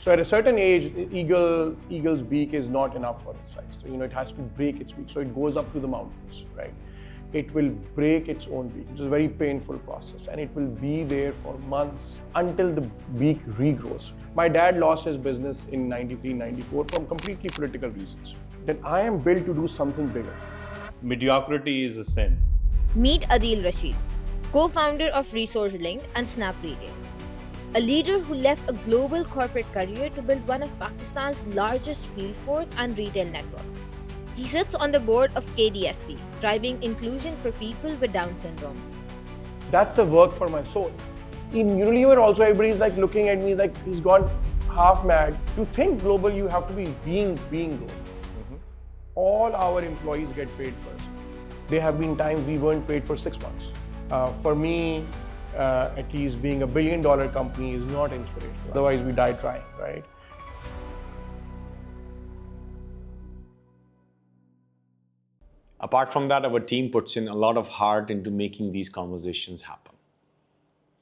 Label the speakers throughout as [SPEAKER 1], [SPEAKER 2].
[SPEAKER 1] So at a certain age, eagle's beak is not enough for its size. So, it has to break its beak. So it goes up to the mountains, right? It will break its own beak, which is a very painful process, and it will be there for months until the beak regrows. My dad lost his business in 93, 94 from completely political reasons. Then I am built to do something bigger.
[SPEAKER 2] Mediocrity is a sin.
[SPEAKER 3] Meet Adeel Rasheed, co-founder of Resource Linked and SnappRetail, a leader who left a global corporate career to build one of Pakistan's largest field force and retail networks. He sits on the board of KDSP, driving inclusion for people with Down syndrome.
[SPEAKER 1] That's the work for my soul. In Unilever also, everybody's like looking at me like he's gone half mad. To think global, you have to be being global. All our employees get paid first. There have been times we weren't paid for 6 months. For me, at least being a $1 billion company is not inspirational. Otherwise, we die trying, right?
[SPEAKER 2] Apart from that, our team puts in a lot of heart into making these conversations happen.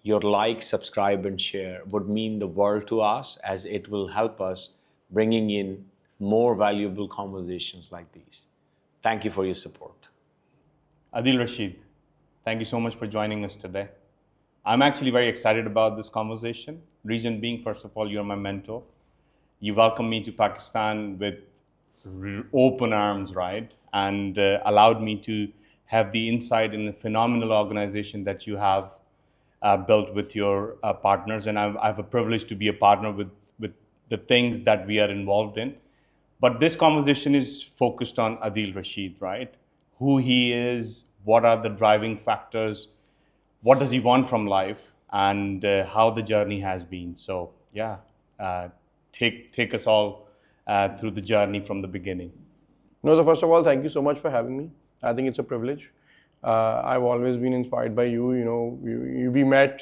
[SPEAKER 2] Your like, subscribe, and share would mean the world to us, as it will help us bringing in more valuable conversations like these. Thank you for your support.
[SPEAKER 4] Adeel Rasheed, thank you so much for joining us today. I'm actually very excited about this conversation. Reason being, first of all, you're my mentor. You welcomed me to Pakistan with open arms, right? And allowed me to have the insight in the phenomenal organization that you have built with your partners. And I have a privilege to be a partner with the things that we are involved in. But this conversation is focused on Adeel Rasheed, right? Who he is, what are the driving factors, what does he want from life, and how the journey has been. So yeah, take us all through the journey from the beginning.
[SPEAKER 1] No, so first of all, thank you so much for having me. I think it's a privilege. I've always been inspired by you. We met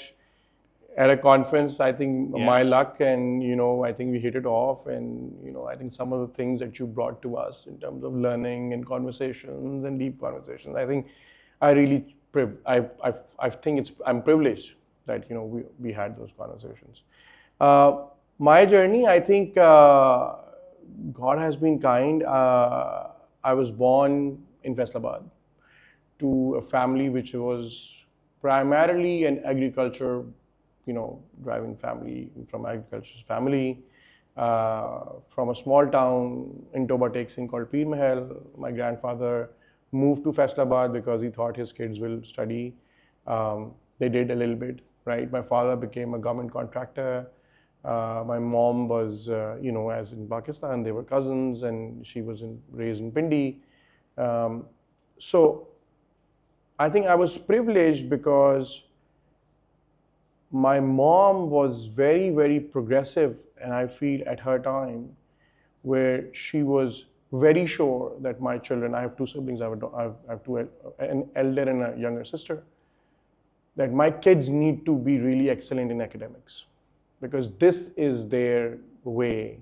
[SPEAKER 1] at a conference, I think, my luck, and I think we hit it off, and I think some of the things that you brought to us in terms of learning and conversations and deep conversations, I think I'm privileged that we had those conversations. My journey, I think God has been kind. I was born in Faisalabad to a family which was primarily an agriculture, driving family, from agriculture's family, from a small town in Toba Tek Singh called Peer Mahal. My grandfather moved to Faisalabad because he thought his kids will study. They did a little bit, right? My father became a government contractor. My mom was, as in Pakistan, they were cousins, and she was raised in Pindi. So I think I was privileged because my mom was very, very progressive, and I feel at her time, where she was very sure that my children, I have two siblings, I have two, an elder and a younger sister, that my kids need to be really excellent in academics, because this is their way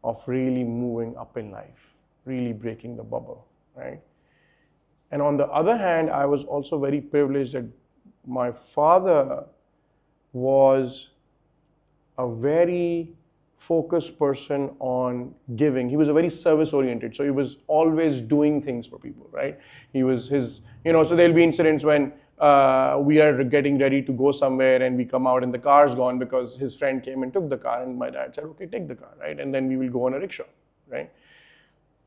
[SPEAKER 1] of really moving up in life, really breaking the bubble, right? And on the other hand, I was also very privileged that my father was a very focused person on giving. He was a very service oriented, so he was always doing things for people, right? He was so there'll be incidents when we are getting ready to go somewhere and we come out and the car's gone because his friend came and took the car, and my dad said, okay, take the car, right? And then we will go on a rickshaw, right?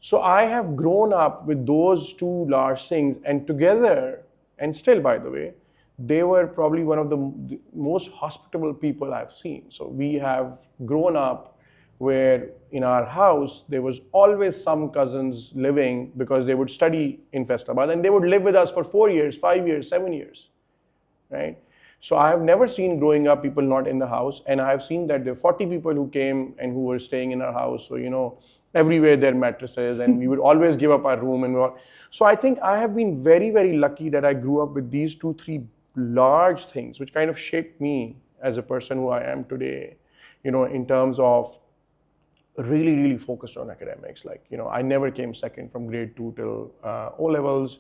[SPEAKER 1] So I have grown up with those two large things, and together, and still, by the way, they were probably one of the most hospitable people I've seen. So we have grown up where in our house, there was always some cousins living, because they would study in Faisalabad and they would live with us for 4 years, 5 years, 7 years, right? So I have never seen growing up people not in the house, and I have seen that there were 40 people who came and who were staying in our house. So, everywhere there are mattresses, and we would always give up our room. So I think I have been very, very lucky that I grew up with these 2-3 large things, which kind of shaped me as a person who I am today, in terms of really, really focused on academics. Like, I never came second from grade 2 till O-levels.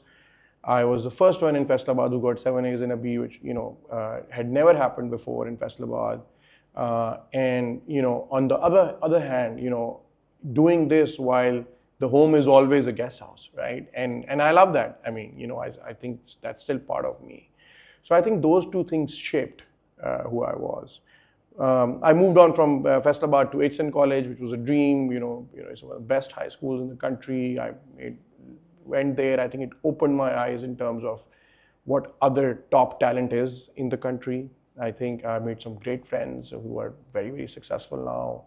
[SPEAKER 1] I was the first one in Faisalabad who got 7 A's and a B, which, had never happened before in Faisalabad. And on the other hand, doing this while the home is always a guest house, right? And I love that. I mean, I think that's still part of me. So I think those two things shaped who I was. I moved on from Faisalabad to HN College, which was a dream. It's one of the best high schools in the country. Went there. I think it opened my eyes in terms of what other top talent is in the country. I think I made some great friends who are very, very successful now.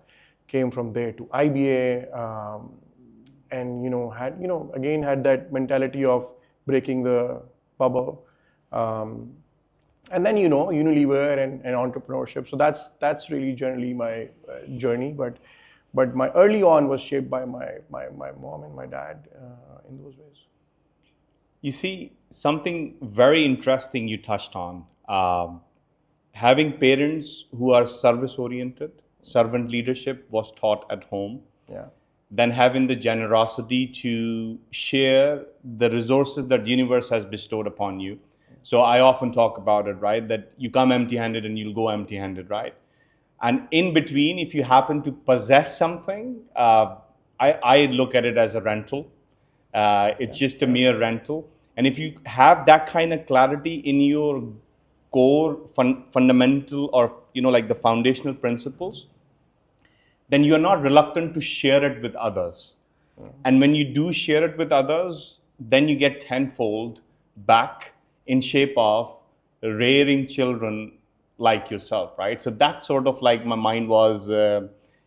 [SPEAKER 1] Came from there to IBA, and had that mentality of breaking the bubble. And then Unilever and entrepreneurship. So that's really generally my journey. But my early on was shaped by my mom and my dad in those ways.
[SPEAKER 4] You see, something very interesting you touched on. Having parents who are service oriented, servant leadership was taught at home.
[SPEAKER 1] Yeah.
[SPEAKER 4] Then having the generosity to share the resources that the universe has bestowed upon you. So I often talk about it, right? That you come empty-handed and you'll go empty-handed, right? And in between, if you happen to possess something, I look at it as a rental. It's just a mere rental. And if you have that kind of clarity in your core fundamental or, like the foundational principles, then you're not reluctant to share it with others. And when you do share it with others, then you get tenfold back in shape of rearing children like yourself, right? So that's sort of like my mind was,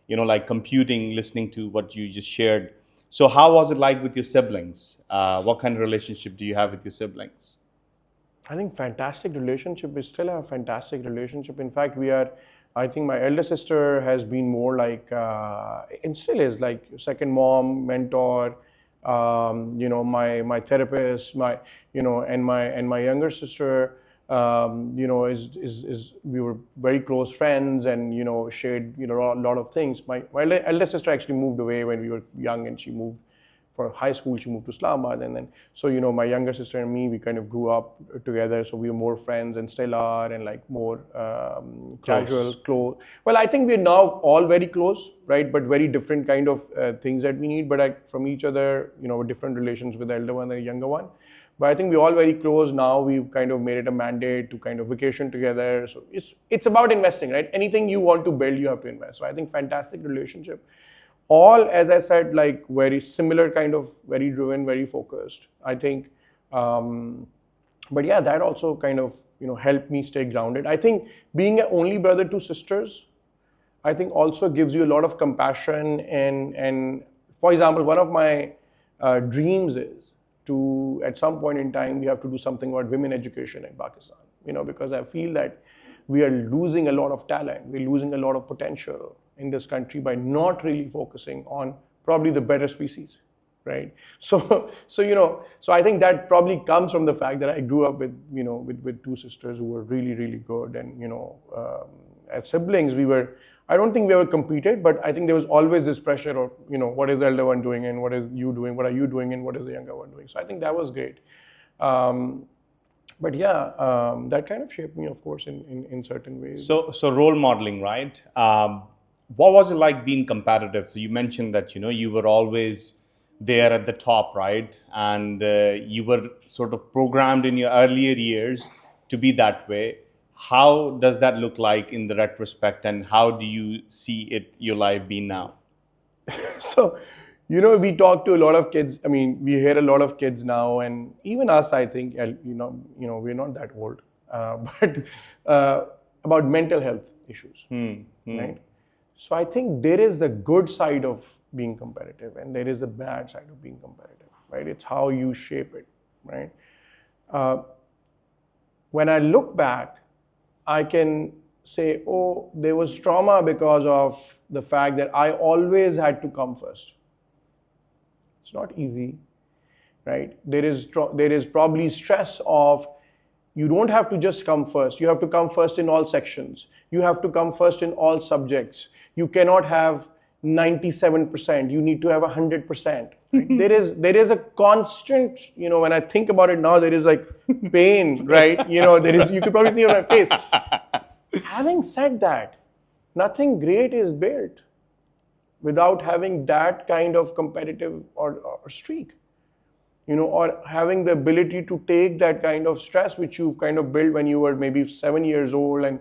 [SPEAKER 4] like computing, listening to what you just shared. So how was it like with your siblings? What kind of relationship do you have with your siblings?
[SPEAKER 1] I think fantastic relationship. We still have a fantastic relationship. In fact, I think my elder sister has been more like, and still is like second mom, mentor, my therapist, and my younger sister, is we were very close friends and shared a lot of things. My elder sister actually moved away when we were young, and she moved for high school. She moved to Islamabad, and then so my younger sister and me, we kind of grew up together, so we were more friends and still are, and like more casual, close. Well, I think we're now all very close, right? But very different kind of things that we need, but from each other, different relations with the elder one and the younger one. But I think we're all very close now. We've kind of made it a mandate to kind of vacation together. So it's about investing, right? Anything you want to build, you have to invest. So I think fantastic relationship. All, as I said, like very similar kind of, very driven, very focused. I think, but yeah, that also kind of helped me stay grounded. I think being an only brother to sisters, I think also gives you a lot of compassion. And for example, one of my dreams is to, at some point in time, we have to do something about women education in Pakistan, because I feel that we are losing a lot of talent, we're losing a lot of potential in this country by not really focusing on probably the better species, right? So I think that probably comes from the fact that I grew up with two sisters who were really, really good, and as siblings, I don't think we ever competed, but I think there was always this pressure of, what is the elder one doing, and what is you doing, what are you doing, and what is the younger one doing? So I think that was great. But yeah, that kind of shaped me, of course, in certain ways.
[SPEAKER 4] So role modeling, right? What was it like being competitive? So you mentioned that, you were always there at the top, right? And you were sort of programmed in your earlier years to be that way. How does that look like in the retrospect, and how do you see your life being now?
[SPEAKER 1] So, we talk to a lot of kids. I mean, we hear a lot of kids now, and even us, I think, we're not that old, but about mental health issues, right? So I think there is the good side of being competitive, and there is the bad side of being competitive, right? It's how you shape it, right? When I look back, I can say, oh, there was trauma because of the fact that I always had to come first. It's not easy, right? There is probably stress of, you don't have to just come first. You have to come first in all sections. You have to come first in all subjects. You cannot have 97%. You need to have 100%. Right? There is a constant, when I think about it now, there is like pain, right? You could probably see on my face. Having said that, nothing great is built without having that kind of competitive or streak, or having the ability to take that kind of stress which you kind of built when you were maybe 7 years old, and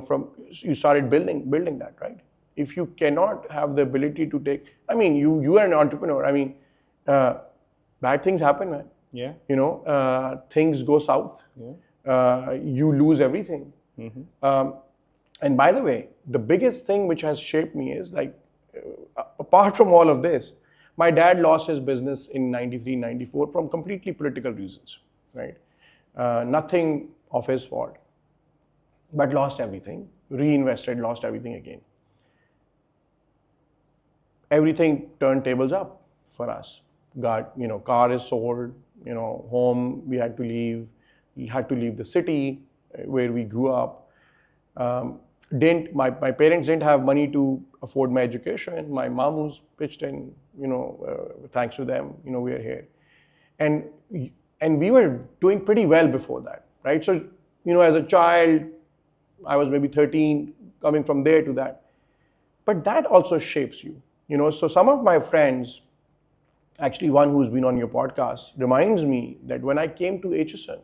[SPEAKER 1] from you started building that, right? If you cannot have the ability to take, you are an entrepreneur. Bad things happen, man.
[SPEAKER 4] Yeah.
[SPEAKER 1] Things go south.
[SPEAKER 4] Yeah.
[SPEAKER 1] You lose everything. And by the way, the biggest thing which has shaped me is apart from all of this, my dad lost his business in 93, 94 from completely political reasons, right? Nothing of his fault, but lost everything, reinvested, lost everything again. Everything turned tables up for us. Car is sold, home, we had to leave the city where we grew up. My parents didn't have money to afford my education. My mom who's pitched in, thanks to them, we are here. And we were doing pretty well before that, right? So, as a child, I was maybe 13, coming from there to that. But that also shapes you, So some of my friends, actually one who's been on your podcast, reminds me that when I came to HSN,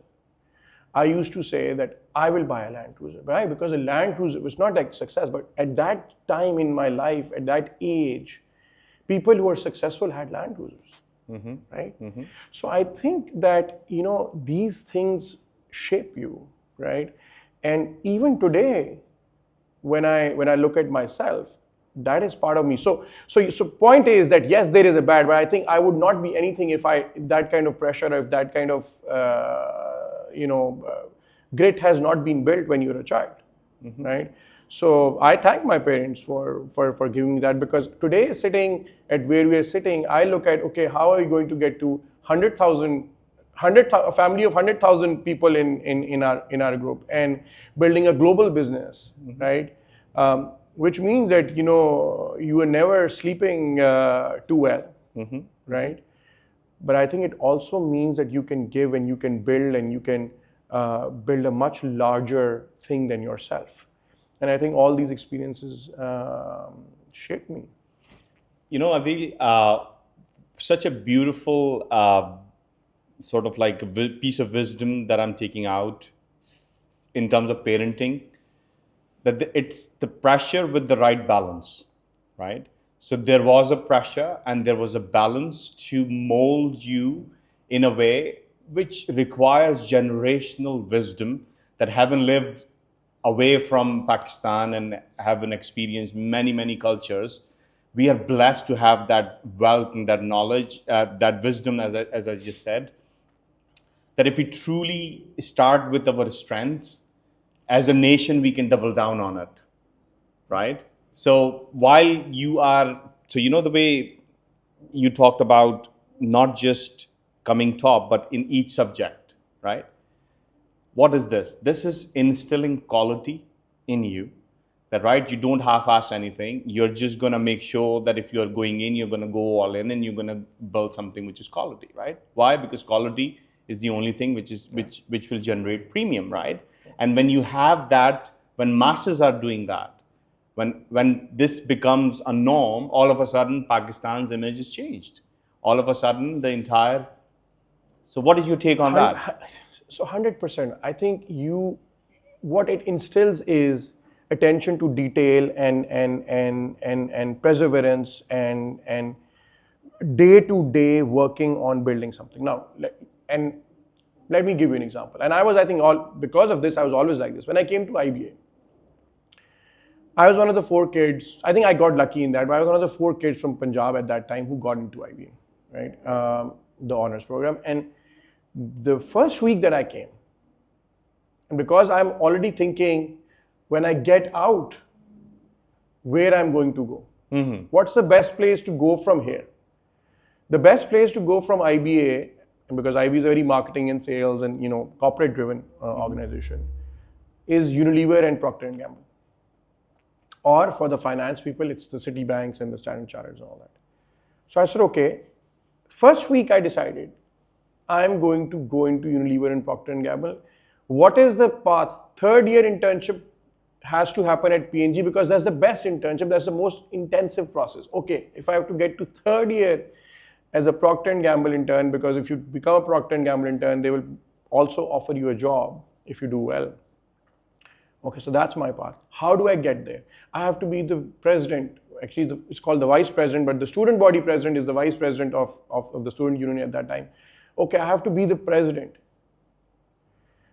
[SPEAKER 1] I used to say that I will buy a Land Cruiser. Why? Because a Land Cruiser was not like success, but at that time in my life, at that age, people who were successful had Land Cruisers, right? So I think that, these things shape you, right? And even today, when I look at myself, that is part of me. So point is that yes, there is a bad, but I think I would not be anything if that kind of pressure, if that kind of grit has not been built when you're a child, right? So I thank my parents for giving me that, because today, sitting at where we are sitting, I look at, okay, how are we going to get to 100,000, a family of 100,000 people in our group, and building a global business, right? Which means that you are never sleeping too well, right? But I think it also means that you can give and you can build, and you can build a much larger thing than yourself. And I think all these experiences shaped me.
[SPEAKER 4] Adil, such a beautiful sort of like a piece of wisdom that I'm taking out in terms of parenting, that it's the pressure with the right balance, right? So there was a pressure and there was a balance to mold you in a way which requires generational wisdom, that having lived away from Pakistan and having experienced many, many cultures, we are blessed to have that wealth and that knowledge, that wisdom, as I just said, that if we truly start with our strengths, as a nation, we can double down on it, right? So while you are, the way you talked about not just coming top, but in each subject, right? What is this? This is instilling quality in you, that, right, you don't half-ass anything. You're just going to make sure that if you're going in, you're going to go all in, and you're going to build something which is quality, right? Why? Because quality is the only thing which will generate premium, right? And when you have that, when masses are doing that, when this becomes a norm, all of a sudden Pakistan's image is changed. All of a sudden the entire. So what is your take on that?
[SPEAKER 1] So 100%. I think what it instills is attention to detail and perseverance and day-to-day working on building something. Now, let me give you an example. And I think because of this, I was always like this. When I came to IBA, I was one of the 4 kids. I think I got lucky in that, but I was one of the 4 kids from Punjab at that time who got into IBA, right? The honors program. And the first week that I came, and because I'm already thinking, when I get out, where I'm going to go. What's the best place to go from here? The best place to go from IBA, because IBA is a very marketing and sales and corporate driven organization, is Unilever and Procter & Gamble. Or for the finance people, it's the Citibanks and the Standard Chartered and all that. So I said, okay, first week I decided I'm going to go into Unilever and Procter & Gamble. What is the path? 3rd year internship has to happen at PNG because that's the best internship. That's the most intensive process. Okay, if I have to get to third year as a Procter & Gamble intern, because if you become a Procter & Gamble intern, they will also offer you a job if you do well. Okay, so that's my path. How do I get there? I have to be the president. Actually, it's called the vice president, but the student body president is the vice president of the student union at that time. Okay, I have to be the president.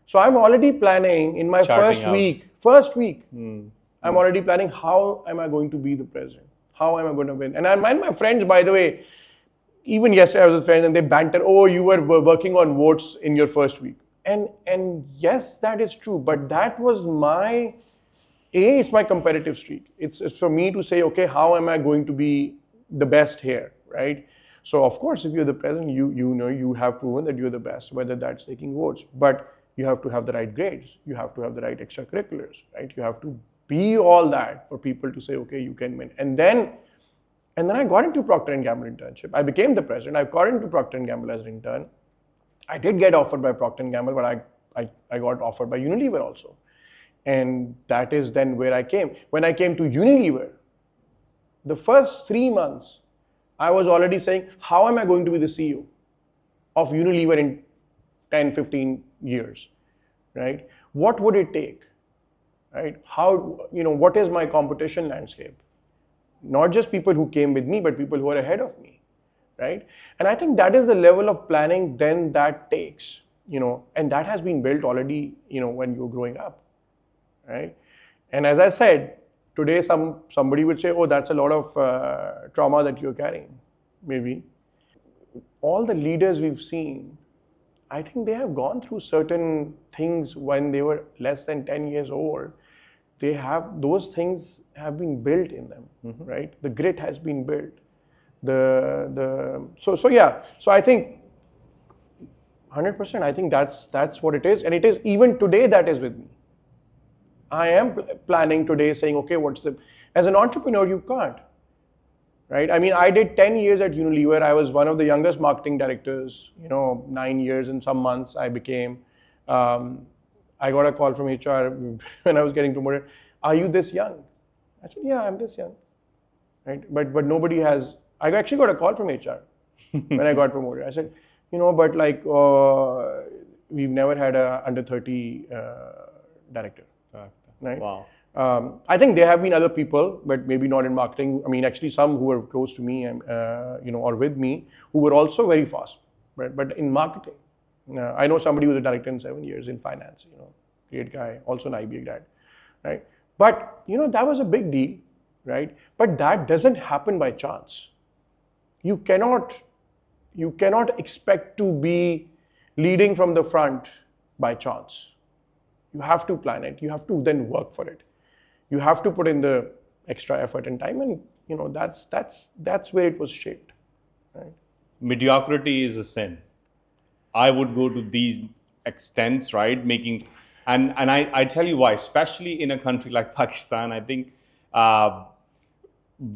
[SPEAKER 1] So I'm already planning in my first week, I'm already planning how am I going to be the president? How am I going to win? And my friends, by the way, even yesterday I was with friends and they banter, oh, you were working on votes in your first week. And yes, that is true, but that was it's my competitive streak. It's for me to say, okay, how am I going to be the best here, right? So of course, if you're the president, you know you have proven that you're the best, whether that's taking votes, but you have to have the right grades, you have to have the right extracurriculars, right? You have to be all that for people to say, okay, you can win. And then I got into Procter & Gamble internship. I became the president. I got into Procter & Gamble as an intern. I did get offered by Procter & Gamble, but I got offered by Unilever also. And that is then where I came. When I came to Unilever, the first 3 months, I was already saying, how am I going to be the CEO of Unilever in 10, 15 years, right? What would it take, right? How, what is my competition landscape? Not just people who came with me, but people who are ahead of me, right? And I think that is the level of planning then that takes, and that has been built already, when you're growing up, right? And as I said, today somebody would say, oh, that's a lot of trauma that you're carrying, maybe. All the leaders we've seen, I think they have gone through certain things when they were less than 10 years old. Those things have been built in them, right? The grit has been built. So I think 100%. I think that's what it is, and it is even today that is with me. I am planning today, saying, okay, as an entrepreneur, you can't, right? I mean, I did 10 years at Unilever. I was one of the youngest marketing directors. 9 years and some months I became. I got a call from HR when I was getting promoted. Are you this young? I said, yeah, I'm this young, right? But nobody has. I actually got a call from HR when I got promoted. I said, but like we've never had a under 30 director, right?
[SPEAKER 4] Wow.
[SPEAKER 1] I think there have been other people, but maybe not in marketing. I mean, actually, some who were close to me and or with me, who were also very fast, right? But in marketing, I know somebody who was a director in 7 years in finance. Great guy, also an IBA grad, right? But that was a big deal, right? But that doesn't happen by chance. You cannot expect to be leading from the front by chance. You have to plan it. You have to then work for it. You have to put in the extra effort and time, and that's where it was shaped, right?
[SPEAKER 4] Mediocrity is a sin. I would go to these extents, right? And I tell you why, especially in a country like Pakistan, I think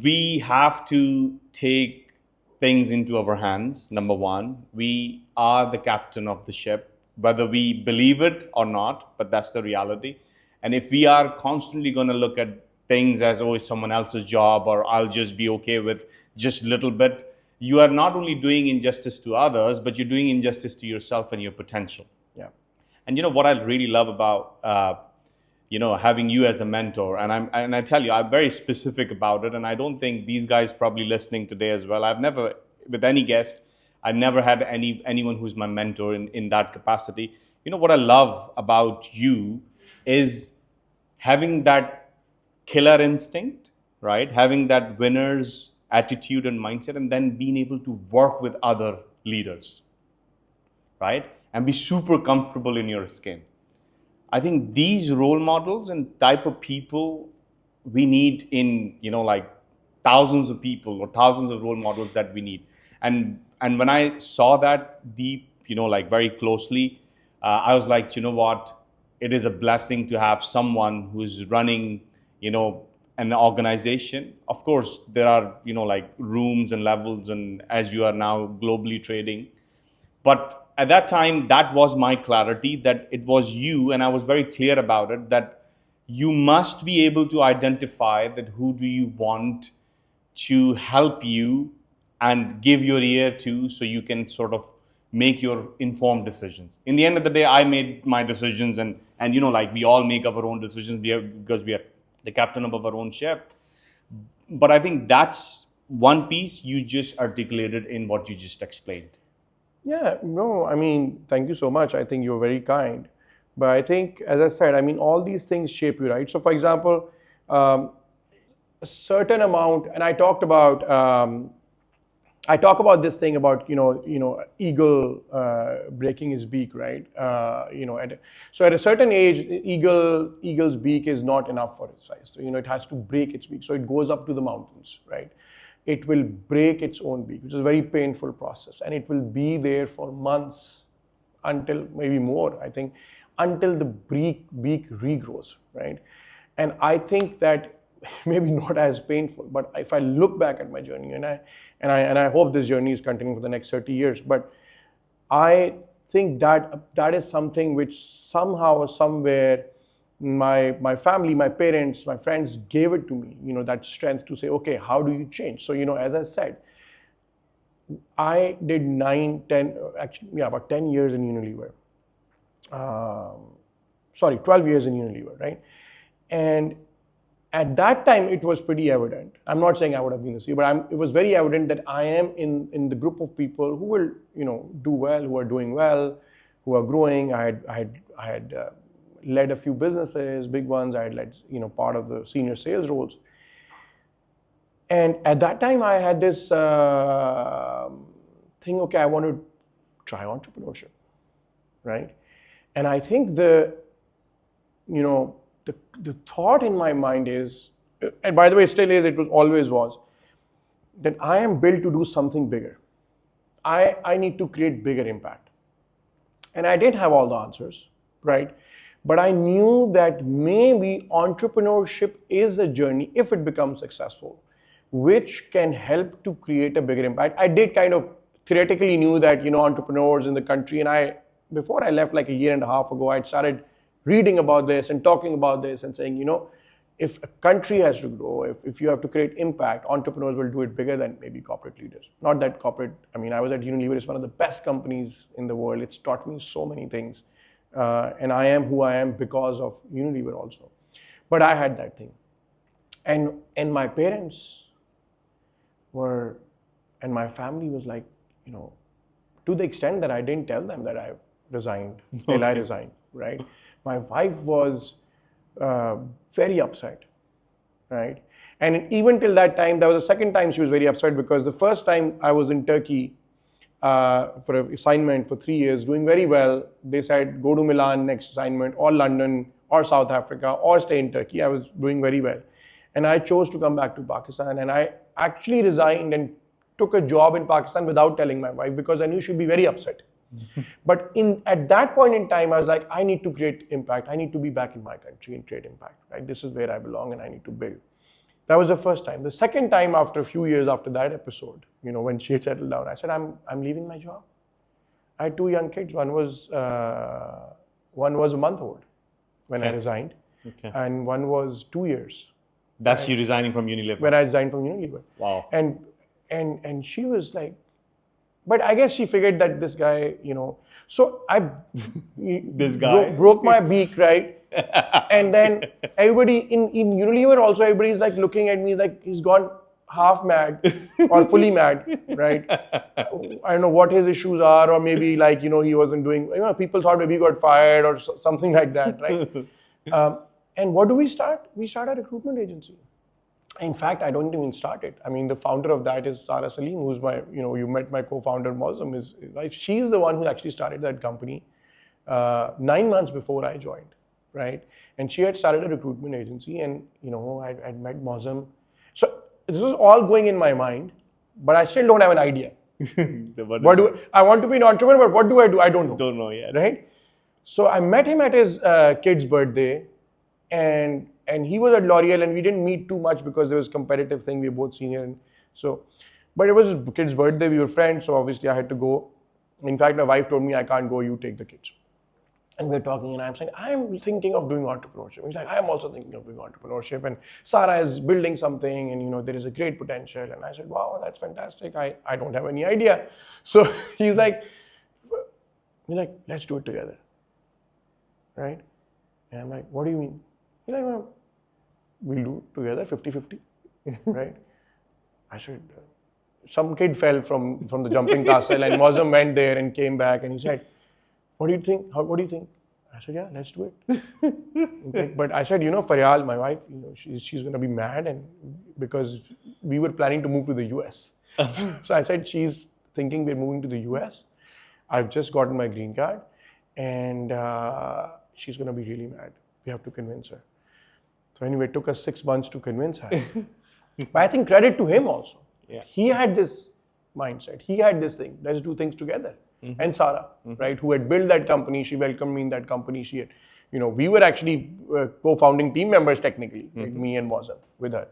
[SPEAKER 4] we have to take things into our hands. Number one, we are the captain of the ship, whether we believe it or not, but that's the reality. And if we are constantly going to look at things as, oh, it's someone else's job, or I'll just be okay with just a little bit, you are not only doing injustice to others, but you're doing injustice to yourself and your potential.
[SPEAKER 1] Yeah.
[SPEAKER 4] And what I really love about having you as a mentor, and I tell you, I'm very specific about it, and I don't think these guys probably listening today as well. I've never, with any guest, I never had anyone who's my mentor in that capacity. What I love about you is having that killer instinct, right? Having that winner's attitude and mindset, and then being able to work with other leaders, right? And be super comfortable in your skin. I think these role models and type of people we need in, like thousands of people or thousands of role models that we need. And when I saw that deep, like very closely, I was like, what? It is a blessing to have someone who's running, an organization. Of course, there are, like rooms and levels, and as you are now globally trading. But at that time, that was my clarity, that it was you, and I was very clear about it, that you must be able to identify that who do you want to help you and give your ear to, so you can sort of make your informed decisions. In the end of the day, I made my decisions, and like we all make our own decisions because we are the captain of our own ship. But I think that's one piece you just articulated in what you just explained.
[SPEAKER 1] Yeah, no, I mean, thank you so much. I think you're very kind. But I think, as I said, I mean, all these things shape you, right? So, for example, a certain amount, and I talk about this thing about eagle breaking his beak, right? So at a certain age, eagle's beak is not enough for its size. So it has to break its beak. So it goes up to the mountains, right? It will break its own beak, which is a very painful process, and it will be there for months, until maybe more, I think, until the beak regrows, right? And I think that maybe not as painful, but if I look back at my journey, and I hope this journey is continuing for the next 30 years, but I think that is something which somehow or somewhere my family, my parents, my friends gave it to me, that strength to say, okay, how do you change? So, as I said, I did 12 years in Unilever. 12 years in Unilever, right? And at that time, it was pretty evident. I'm not saying I would have been a CEO, but it was very evident that I am in the group of people who will, do well, who are doing well, who are growing. I had led a few businesses, big ones. I had led, part of the senior sales roles. And at that time, I had this thing, okay, I want to try entrepreneurship, right? And I think the thought in my mind is, and by the way, it still is, it was always was, that I am built to do something bigger. I need to create bigger impact. And I didn't have all the answers, right? But I knew that maybe entrepreneurship is a journey, if it becomes successful, which can help to create a bigger impact. I did kind of theoretically knew that, entrepreneurs in the country, and before I left like a year and a half ago, I'd started reading about this and talking about this and saying, if a country has to grow, if you have to create impact, entrepreneurs will do it bigger than maybe corporate leaders. Not that corporate, I was at Unilever, it's one of the best companies in the world. It's taught me so many things. And I am who I am because of Unilever also. But I had that thing. And my parents were, and my family was like, to the extent that I didn't tell them that I resigned till I resigned, right? My wife was very upset, right? And even till that time, that was the second time she was very upset, because the first time I was in Turkey for an assignment for 3 years, doing very well. They said, go to Milan next assignment, or London, or South Africa, or stay in Turkey. I was doing very well. And I chose to come back to Pakistan, and I actually resigned and took a job in Pakistan without telling my wife, because I knew she'd be very upset. But at that point in time, I was like, I need to create impact. I need to be back in my country and create impact, right? This is where I belong, and I need to build. That was the first time. The second time, after a few years after that episode, when she had settled down, I said, I'm leaving my job. I had 2 young kids. One was a month old when I resigned, and one was 2 years.
[SPEAKER 4] That's you resigning from Unilever?
[SPEAKER 1] When I resigned from Unilever.
[SPEAKER 4] Wow.
[SPEAKER 1] And she was like, but I guess she figured that this guy, so I
[SPEAKER 4] this guy
[SPEAKER 1] broke my beak, right? And then everybody in Unilever also, everybody's like looking at me like he's gone half mad or fully mad, right? I don't know what his issues are, or maybe like, he wasn't doing, people thought maybe he got fired or something like that, right? And what do we start? We start a recruitment agency. In fact, I don't even start it. The founder of that is Sarah Salim, who's my, you met my co-founder, Mozam, his wife. She's the one who actually started that company 9 months before I joined, right? And she had started a recruitment agency, and, I'd met Mozam. So this was all going in my mind, but I still don't have an idea. I want to be an entrepreneur, but what do I do? I don't know.
[SPEAKER 4] Don't know yet.
[SPEAKER 1] Right? So I met him at his kid's birthday, and he was at L'Oreal, and we didn't meet too much because there was a competitive thing. We were both senior. And so, but it was his kid's birthday. We were friends, so obviously I had to go. In fact, my wife told me, I can't go, you take the kids. And we're talking, and I'm saying, I'm thinking of doing entrepreneurship. He's like, I'm also thinking of doing entrepreneurship. And Sarah is building something, and there is a great potential. And I said, wow, that's fantastic. I don't have any idea. So he's like, let's do it together. Right? And I'm like, what do you mean? He's like, well, we'll do it together, 50-50. Right? I said, some kid fell from the jumping castle, and Mozam went there and came back, and he said, what do you think? What do you think? I said, yeah, let's do it. But I said, Faryal, my wife, she's going to be mad, and because we were planning to move to the US. So I said, she's thinking we're moving to the US. I've just gotten my green card, and she's going to be really mad. We have to convince her. So anyway, it took us 6 months to convince her. But I think credit to him also.
[SPEAKER 2] Yeah.
[SPEAKER 1] He had this mindset. He had this thing. Let's do things together. And Sarah, right, who had built that company, she welcomed me in that company. She had, we were actually co-founding team members technically, like me and Mozam with her.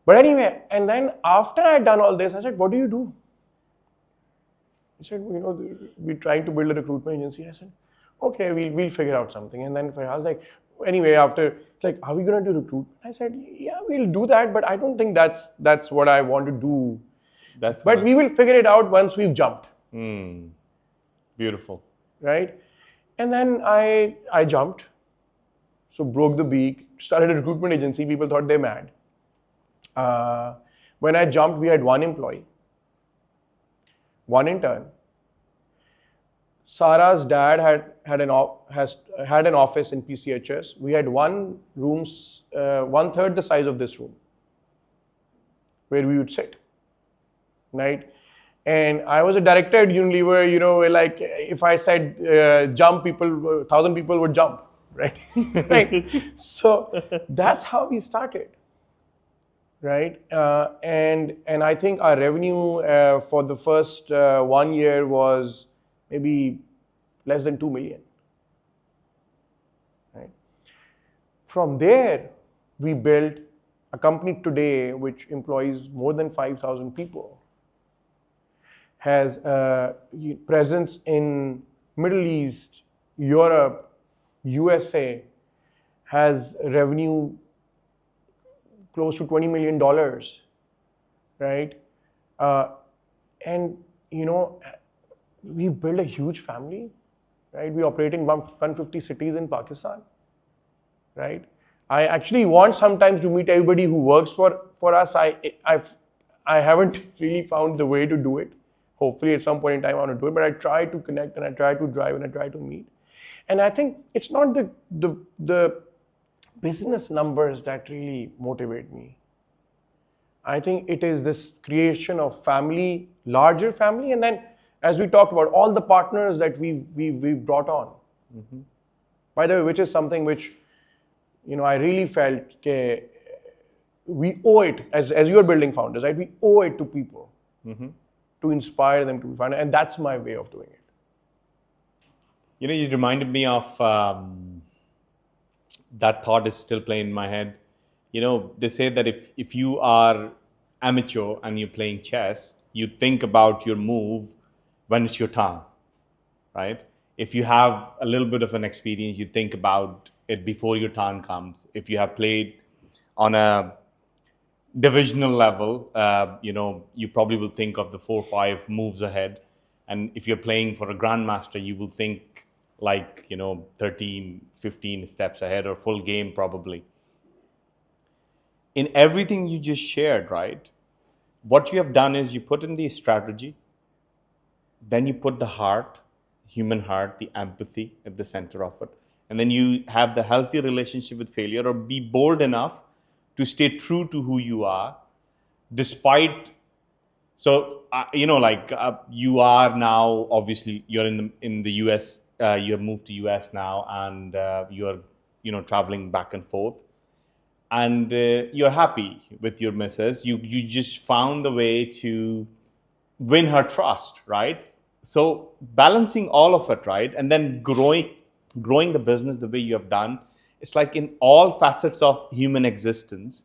[SPEAKER 1] But anyway, and then after I had done all this, I said, what do you do? He said, we're trying to build a recruitment agency. I said, okay, we'll figure out something. And then I was like, anyway, after, it's like, are we going to do recruitment? I said, yeah, we'll do that, but I don't think that's what I want to do. But we will figure it out once we've jumped.
[SPEAKER 4] Beautiful.
[SPEAKER 1] Right? And then I jumped. So broke the beak, started a recruitment agency. People thought they're mad. When I jumped, we had one employee, one intern. Sarah's dad had an office in PCHS. We had one rooms, 1/3 the size of this room, where we would sit, right? And I was a director at Unilever, like if I said jump, 1,000 people would jump, right? Right. So that's how we started, right? And I think our revenue for the first 1 year was maybe less than 2 million, right? From there, we built a company today which employs more than 5,000 people, has a presence in Middle East, Europe, USA, has revenue close to $20 million, right? And we built a huge family, right? We operate in 150 cities in Pakistan, right? I actually want sometimes to meet everybody who works for us. I haven't really found the way to do it. Hopefully at some point in time I want to do it, but I try to connect and I try to drive and I try to meet. And I think it's not the business numbers that really motivate me. I think it is this creation of family, larger family, and then as we talked about, all the partners that we've brought on. By the way, which is something which, I really felt we owe it, as you're building founders, right? We owe it to people to inspire them to be founders, and that's my way of doing it.
[SPEAKER 4] You reminded me of that thought is still playing in my head. They say that if you are amateur and you're playing chess, you think about your move when it's your turn, right? If you have a little bit of an experience, you think about it before your turn comes. If you have played on a divisional level, you probably will think of the 4 or 5 moves ahead. And if you're playing for a grandmaster, you will think like, 13, 15 steps ahead or full game probably. In everything you just shared, right? What you have done is you put in the strategy, then you put the heart, human heart, the empathy at the center of it. And then you have the healthy relationship with failure, or be bold enough to stay true to who you are, despite. So, you are now, obviously, you're in the US, you have moved to US now, and you're, traveling back and forth. And you're happy with your missus. You just found a way to win her trust, right? So balancing all of it, right? And then growing the business the way you have done, it's like in all facets of human existence,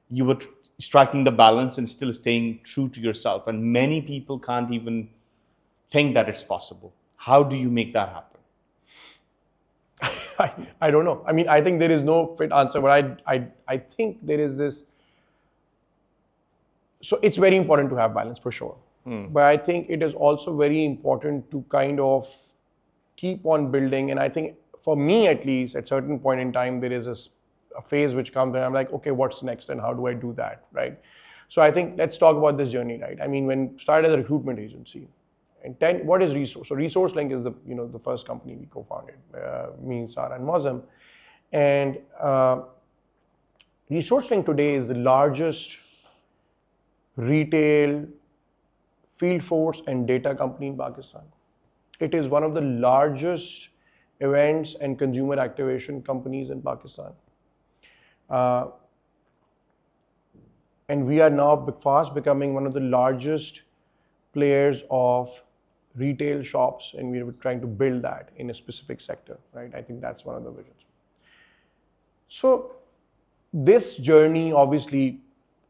[SPEAKER 4] you were striking the balance and still staying true to yourself. And many people can't even think that it's possible. How do you make that happen?
[SPEAKER 1] I don't know. I mean, I think there is no fit answer, but I think there is this. So it's very important to have balance for sure. But I think it is also very important to kind of keep on building. And I think for me, at least, at certain point in time, there is a phase which comes and I'm like, okay, what's next and how do I do that, right? So I think let's talk about this journey, right? I mean, when started as a recruitment agency, and what is Resource? So Resource Link is the first company we co-founded, me, Sarah, and Mozam. And Resource Link today is the largest retail field force and data company in Pakistan. It is one of the largest events and consumer activation companies in Pakistan. And we are now fast becoming one of the largest players of retail shops, and we are trying to build that in a specific sector, right? I think that's one of the visions. So this journey obviously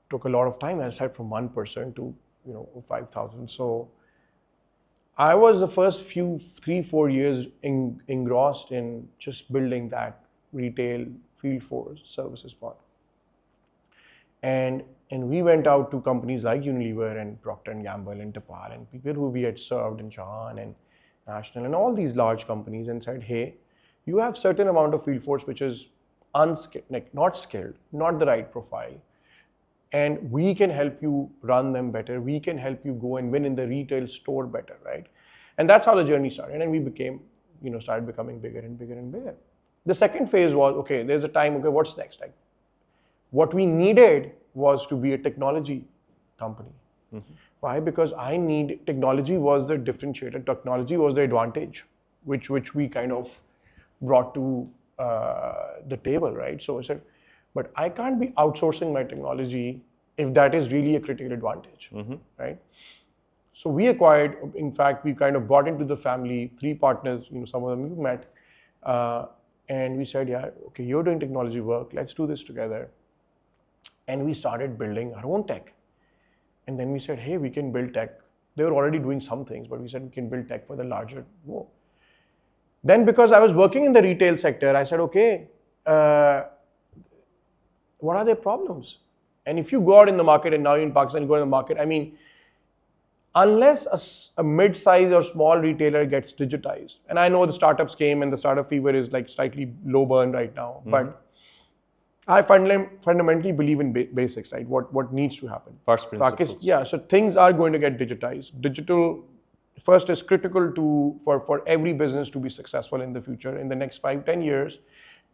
[SPEAKER 1] took a lot of time, as I said, from 1% to 5,000. So I was the first 3-4 years engrossed in just building that retail field force services part. And we went out to companies like Unilever and Procter & Gamble and Tapal and people who we had served in Jahan and National and all these large companies and said, hey, you have certain amount of field force which is unskilled, like not skilled, not the right profile. And we can help you run them better. We can help you go and win in the retail store better, right? And that's how the journey started. And we started becoming bigger and bigger and bigger. The second phase was, okay, there's a time, okay, what's next? Like, what we needed was to be a technology company. Why? Because technology was the differentiator. Technology was the advantage, which we kind of brought to the table, right? So I said, but I can't be outsourcing my technology if that is really a critical advantage, right? So we acquired, in fact, we kind of brought into the family 3 partners, some of them you've met, and we said, yeah, okay, you're doing technology work, let's do this together. And we started building our own tech. And then we said, hey, we can build tech. They were already doing some things, but we said we can build tech for the larger more. Then because I was working in the retail sector, I said, okay, what are their problems? And if you go out in the market, and now in Pakistan, you go in the market, I mean, unless a mid-size or small retailer gets digitized, and I know the startups came and the startup fever is like slightly low burn right now, but I fundamentally believe in basics, right? What needs to happen.
[SPEAKER 4] First principles.
[SPEAKER 1] Yeah, so things are going to get digitized. Digital first is critical for every business to be successful in the future. In the next 5-10 years,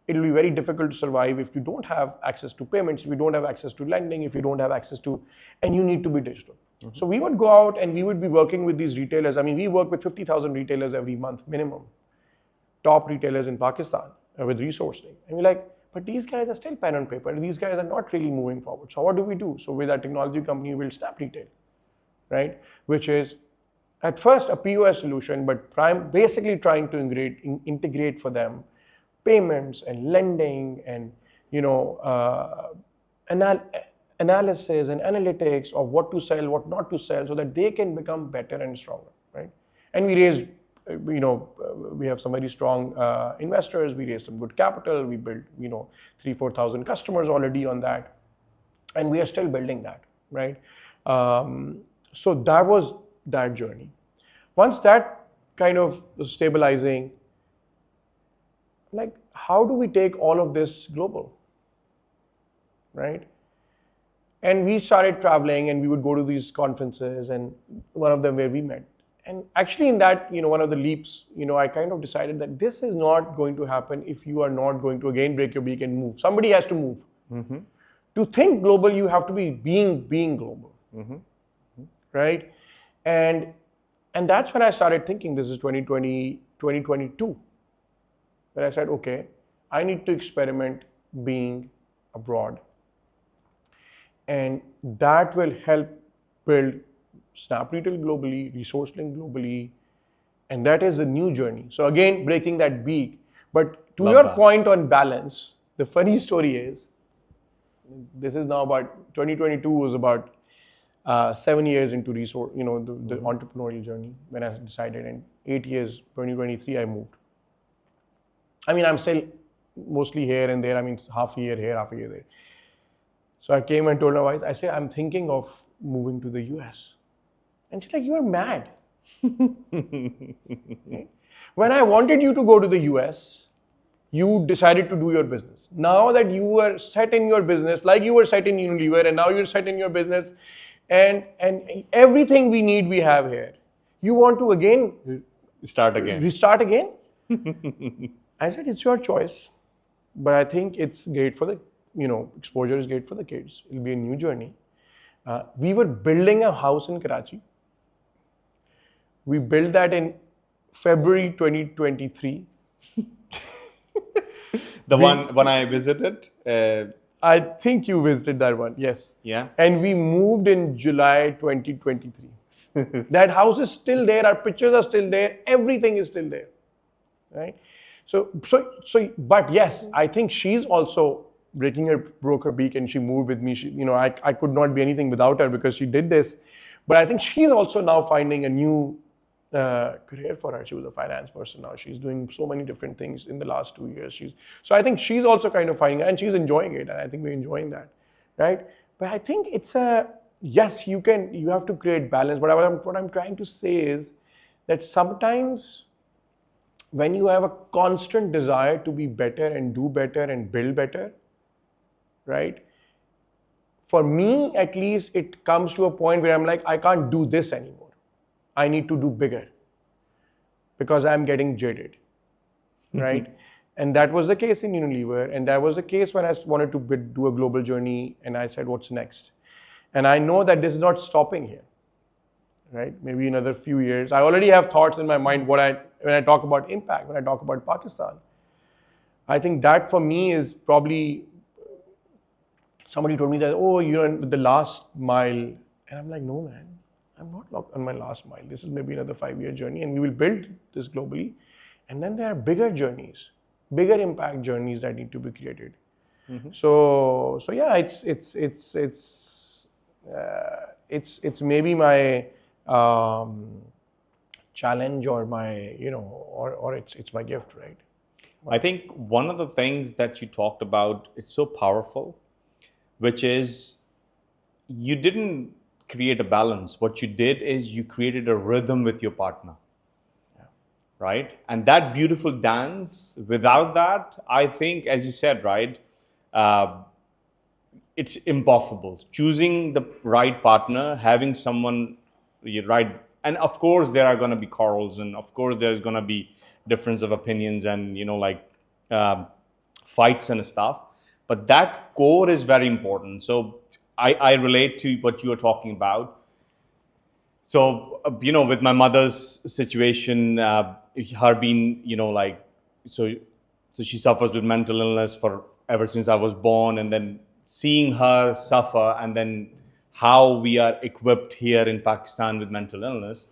[SPEAKER 1] it will be very difficult to survive if you don't have access to payments, if you don't have access to lending, if you don't have access to, and you need to be digital. So we would go out and we would be working with these retailers. I mean, we work with 50,000 retailers every month minimum, top retailers in Pakistan with Resource Link. And we're like, but these guys are still pen on paper. These guys are not really moving forward. So what do we do? So with our technology company, we built SnappRetail, right? Which is at first a POS solution, but basically trying to integrate for them payments and lending and analysis and analytics of what to sell, what not to sell, so that they can become better and stronger, right? And we raised, we have some very strong investors. We raised some good capital. We built, 3,000-4,000 customers already on that, and we are still building that, right? So that was that journey. Once that kind of was stabilizing, like, how do we take all of this global, right? And we started traveling, and we would go to these conferences, and one of them where we met. And actually in that, one of the leaps, I kind of decided that this is not going to happen if you are not going to again break your beak and move. Somebody has to move. To think global, you have to be being global, right? And that's when I started thinking, this is 2020, 2022. But I said, okay, I need to experiment being abroad. And that will help build SnappRetail globally, Resource Link globally. And that is a new journey. So again, breaking that beak. But to your point on balance, the funny story is, this is now about, 2022 was about 7 years into Resource, the entrepreneurial journey when I decided, and 8 years, 2023, I moved. I mean, I'm still mostly here and there. I mean, half a year here, half a year there. So I came and told my wife, I said, I'm thinking of moving to the US. And she's like, you are mad. Okay? When I wanted you to go to the US, you decided to do your business. Now that you are set in your business, like you were set in Unilever, and now you're set in your business, and everything we need we have here. You want to again
[SPEAKER 4] Start again.
[SPEAKER 1] restart again? I said, it's your choice. But I think it's great for the, exposure is great for the kids. It'll be a new journey. We were building a house in Karachi. We built that in February 2023.
[SPEAKER 4] The one when I visited.
[SPEAKER 1] I think you visited that one, yes.
[SPEAKER 4] Yeah.
[SPEAKER 1] And we moved in July 2023. That house is still there. Our pictures are still there. Everything is still there, right? So, but yes, I think she's also broke her beak, and she moved with me. She, I could not be anything without her because she did this. But I think she's also now finding a new career for her. She was a finance person. Now she's doing so many different things in the last 2 years. So I think she's also kind of finding, and she's enjoying it. And I think we're enjoying that, right? But I think it's yes, you have to create balance. But what I'm trying to say is that sometimes when you have a constant desire to be better and do better and build better, right? For me, at least, it comes to a point where I'm like, I can't do this anymore. I need to do bigger because I'm getting jaded, right? And that was the case in Unilever, and that was the case when I wanted to do a global journey, and I said, what's next? And I know that this is not stopping here, right? Maybe another few years. I already have thoughts in my mind when I talk about impact, when I talk about Pakistan. I think that for me is probably, somebody told me that, oh, you're in the last mile. And I'm like, no, man, I'm not on my last mile. This is maybe another 5-year journey, and we will build this globally. And then there are bigger journeys, bigger impact journeys that need to be created. So yeah, it's maybe my challenge or my, or it's my gift, right?
[SPEAKER 4] I think one of the things that you talked about is so powerful, which is you didn't create a balance. What you did is you created a rhythm with your partner, right? And that beautiful dance, without that, I think, as you said, right, it's impossible. Choosing the right partner, having someone right, and of course there are going to be quarrels, and of course there's going to be difference of opinions, and fights and stuff. But that core is very important. So I relate to what you are talking about. So, with my mother's situation, her being, so she suffers with mental illness ever since I was born, and then seeing her suffer, and then how we are equipped here in Pakistan with mental illness.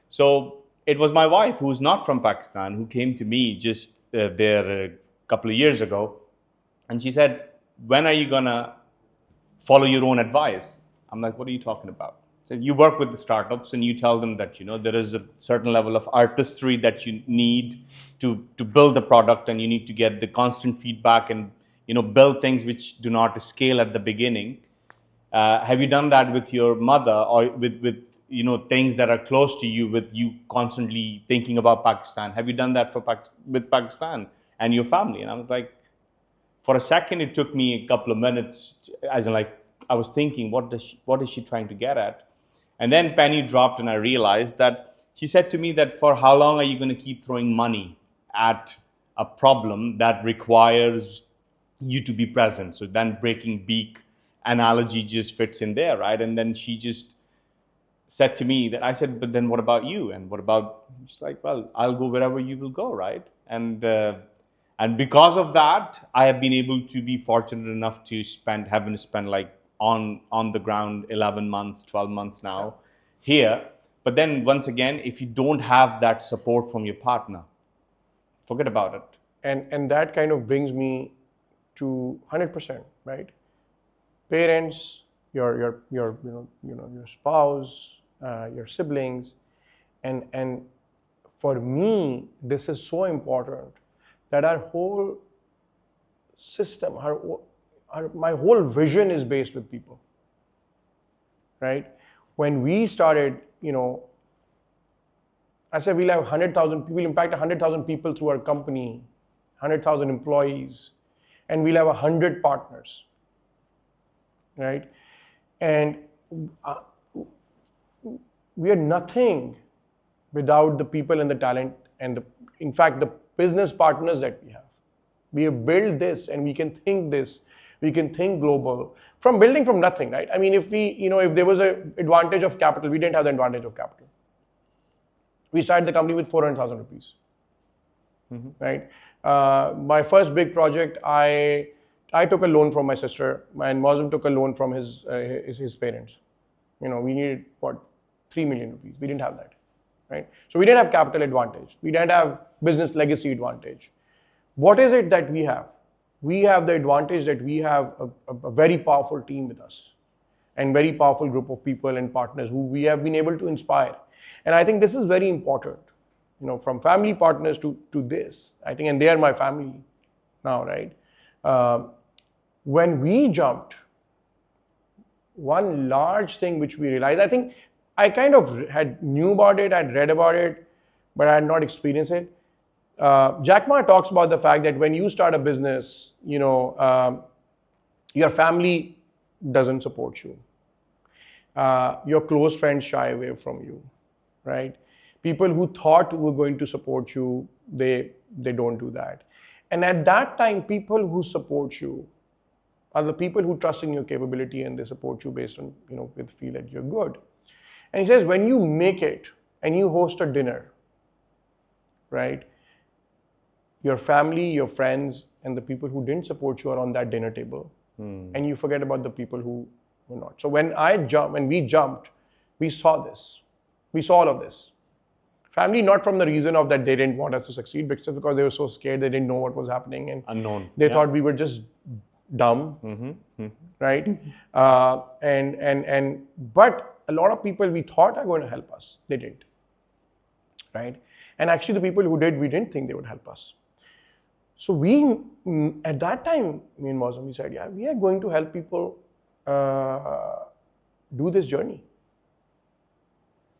[SPEAKER 4] So it was my wife, who is not from Pakistan, who came to me just there a couple of years ago. And she said, when are you going to follow your own advice? I'm like, what are you talking about? So you work with the startups and you tell them that, there is a certain level of artistry that you need to build the product, and you need to get the constant feedback and, build things which do not scale at the beginning. Have you done that with your mother, or with things that are close to you, with you constantly thinking about Pakistan? Have you done that with Pakistan and your family? And I was like, for a second, it took me a couple of minutes, as in like, I was thinking, what is she trying to get at? And then penny dropped, and I realized that she said to me that, for how long are you going to keep throwing money at a problem that requires you to be present? So then breaking beak analogy just fits in there, right? And then she just said to me that, I said, but then what about you? And what about, she's like, well, I'll go wherever you will go, right? And because of that, I have been able to be fortunate enough to spend like on the ground 11 months, 12 months now here. But then once again, if you don't have that support from your partner, forget about it.
[SPEAKER 1] And that kind of brings me to 100%, right? Parents, your spouse, your siblings, and for me, this is so important that our whole system, my whole vision is based with people, right? When we started, I said we'll have 100,000 people, impact 100,000 people through our company, 100,000 employees, and we'll have 100 partners, right? And we are nothing without the people and the talent and in fact, the business partners that we have. We have built this and we can think this, we can think global, from building from nothing, right? I mean, if there was an advantage of capital, we didn't have the advantage of capital. We started the company with 400,000 rupees, right? My first big project, I took a loan from my sister, and Muslim took a loan from his parents. We needed, 3 million rupees. We didn't have that, right? So we didn't have capital advantage. We didn't have business legacy advantage. What is it that we have? We have the advantage that we have a very powerful team with us and very powerful group of people and partners who we have been able to inspire. And I think this is very important, from family partners to this, I think, and they are my family now, right? When we jumped, one large thing which we realized, I think I kind of knew about it, I'd read about it, but I had not experienced it. Jack Ma talks about the fact that when you start a business, your family doesn't support you. Your close friends shy away from you, right? People who thought were going to support you, they don't do that. And at that time, people who support you are the people who trust in your capability and they support you based on, they feel that you're good. And he says, when you make it and you host a dinner, right? Your family, your friends, and the people who didn't support you are on that dinner table. And you forget about the people who were not. So when we jumped, we saw this. We saw all of this. Family, not from the reason of that they didn't want us to succeed, but just because they were so scared, they didn't know what was happening. And
[SPEAKER 4] unknown.
[SPEAKER 1] They thought we were just dumb, right? But a lot of people we thought are going to help us, they didn't, right? And actually the people who did, we didn't think they would help us. So we, at that time, me and Muslim, we said, yeah, we are going to help people do this journey.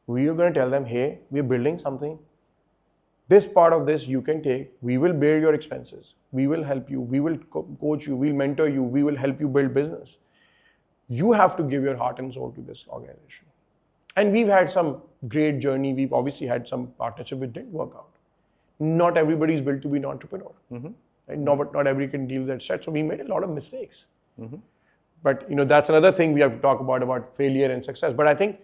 [SPEAKER 1] We are going to tell them, hey, we are building something. This part of this you can take. We will bear your expenses. We will help you. We will coach you. We'll mentor you. We will help you build business. You have to give your heart and soul to this organization. And we've had some great journey. We've obviously had some partnership which didn't work out. Not everybody is built to be an entrepreneur. Right? Not everybody can deal with that set. So we made a lot of mistakes. But that's another thing we have to talk about failure and success. But I think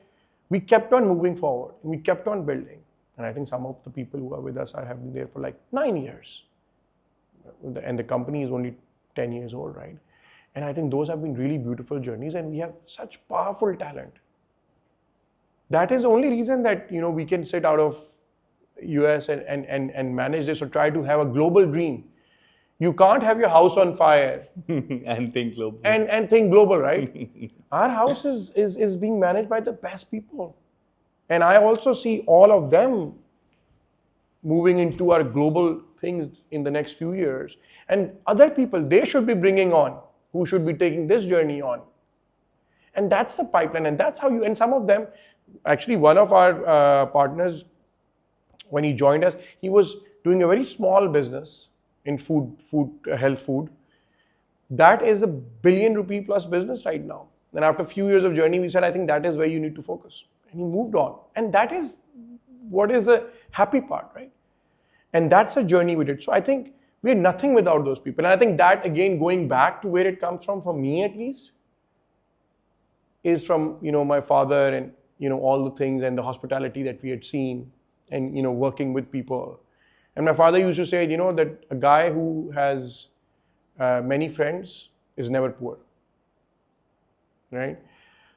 [SPEAKER 1] we kept on moving forward. We kept on building. And I think some of the people who are with us have been there for like 9 years. And the company is only 10 years old, right? And I think those have been really beautiful journeys, and we have such powerful talent. That is the only reason that we can sit out of US and manage this or try to have a global dream. You can't have your house on fire
[SPEAKER 4] and think global.
[SPEAKER 1] And think global, right? Our house is being managed by the best people. And I also see all of them moving into our global things in the next few years. And other people, they should be bringing on, who should be taking this journey on. And that's the pipeline, and that's how and some of them, actually one of our partners, when he joined us, he was doing a very small business in health food. That is a ₹1 billion plus business right now. And after a few years of journey, we said, I think that is where you need to focus. And he moved on. And that is what is the happy part, right? And that's a journey we did. So I think we're nothing without those people. And I think that, again, going back to where it comes from, for me at least, is from, my father and, all the things and the hospitality that we had seen and, working with people. And my father used to say, that a guy who has many friends is never poor, right?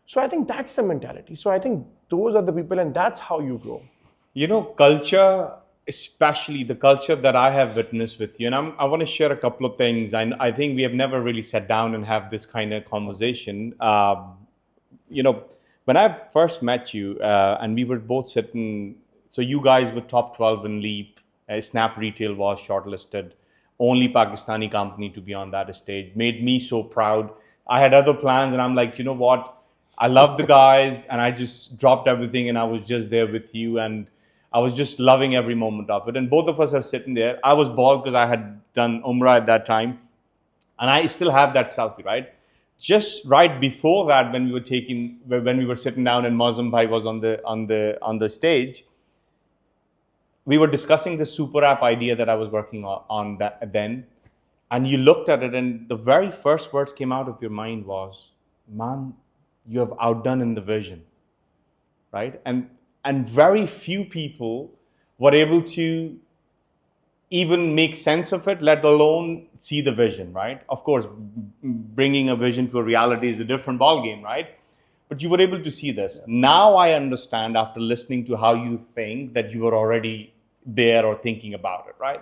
[SPEAKER 1] So I think that's the mentality. So I think those are the people, and that's how you grow.
[SPEAKER 4] Culture, especially the culture that I have witnessed with you, and I want to share a couple of things. I think we have never really sat down and have this kind of conversation. When I first met you, and we were both sitting, so you guys were top 12 in Leap, SnappRetail was shortlisted. only Pakistani company to be on that stage. Made me so proud. I had other plans, and I'm like, you know what? I love the guys, and I just dropped everything, and I was just there with you, and I was just loving every moment of it. And both of us are sitting there. I was bald because I had done Umrah at that time, and I still have that selfie, right? Just right before that, when we were sitting down, and Mazum Bhai was on the stage, we were discussing the super app idea that I was working on that then, and you looked at it, and the very first words came out of your mind was, "Man, you have outdone in the vision," right? And very few people were able to even make sense of it, let alone see the vision, right? Of course, bringing a vision to a reality is a different ballgame, right? But you were able to see this. Yeah. Now I understand, after listening to how you think, that you were already there or thinking about it, right?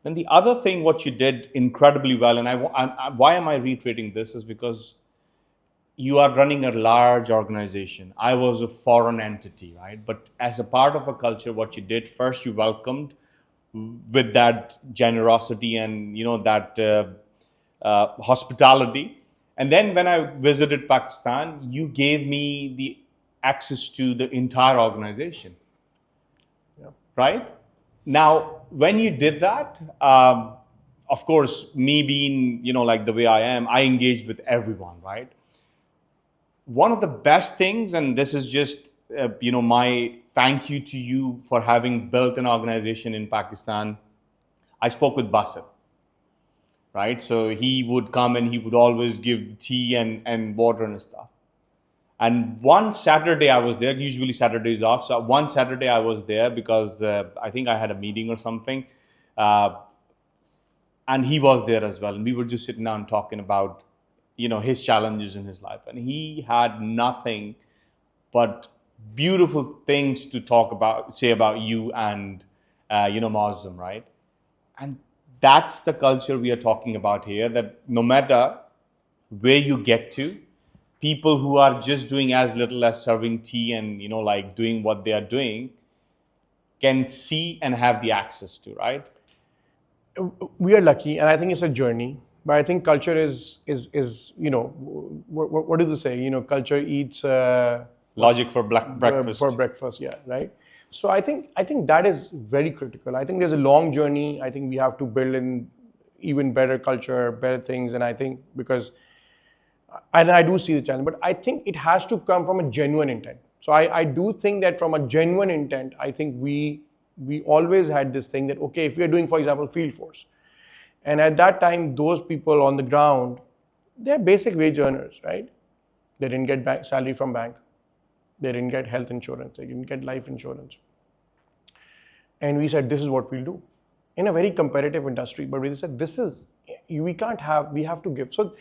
[SPEAKER 4] Then the other thing, what you did incredibly well, and why am I reiterating this, is because you are running a large organization. I was a foreign entity, right? But as a part of a culture, what you did, first you welcomed with that generosity and that hospitality. And then when I visited Pakistan, you gave me the access to the entire organization. Yeah. Right? Now, when you did that, of course, me being like the way I am, I engaged with everyone, right? One of the best things, and this is just my thank you to you for having built an organization in Pakistan. I spoke with Basit, right? So he would come and he would always give tea and water and stuff. And one Saturday I was there. Usually Saturdays off. So one Saturday I was there because I think I had a meeting or something, and he was there as well. And we were just sitting down talking about his challenges in his life, and he had nothing but beautiful things to say about you and Mazum, right? And that's the culture we are talking about here, that no matter where you get to, people who are just doing as little as serving tea and doing what they are doing can see and have the access to, right?
[SPEAKER 1] We are lucky, and I think it's a journey. But I think culture is what do they say? Culture eats
[SPEAKER 4] logic for breakfast.
[SPEAKER 1] For breakfast, yeah, right. So I think that is very critical. I think there's a long journey. I think we have to build in even better culture, better things, and I think I do see the challenge, but I think it has to come from a genuine intent. So I do think that from a genuine intent, I think we always had this thing that, okay, if we are doing, for example, field force, and at that time, those people on the ground, they're basic wage earners, right? They didn't get salary from bank. They didn't get health insurance. They didn't get life insurance. And we said, this is what we'll do. In a very competitive industry, but we said, we have to give. So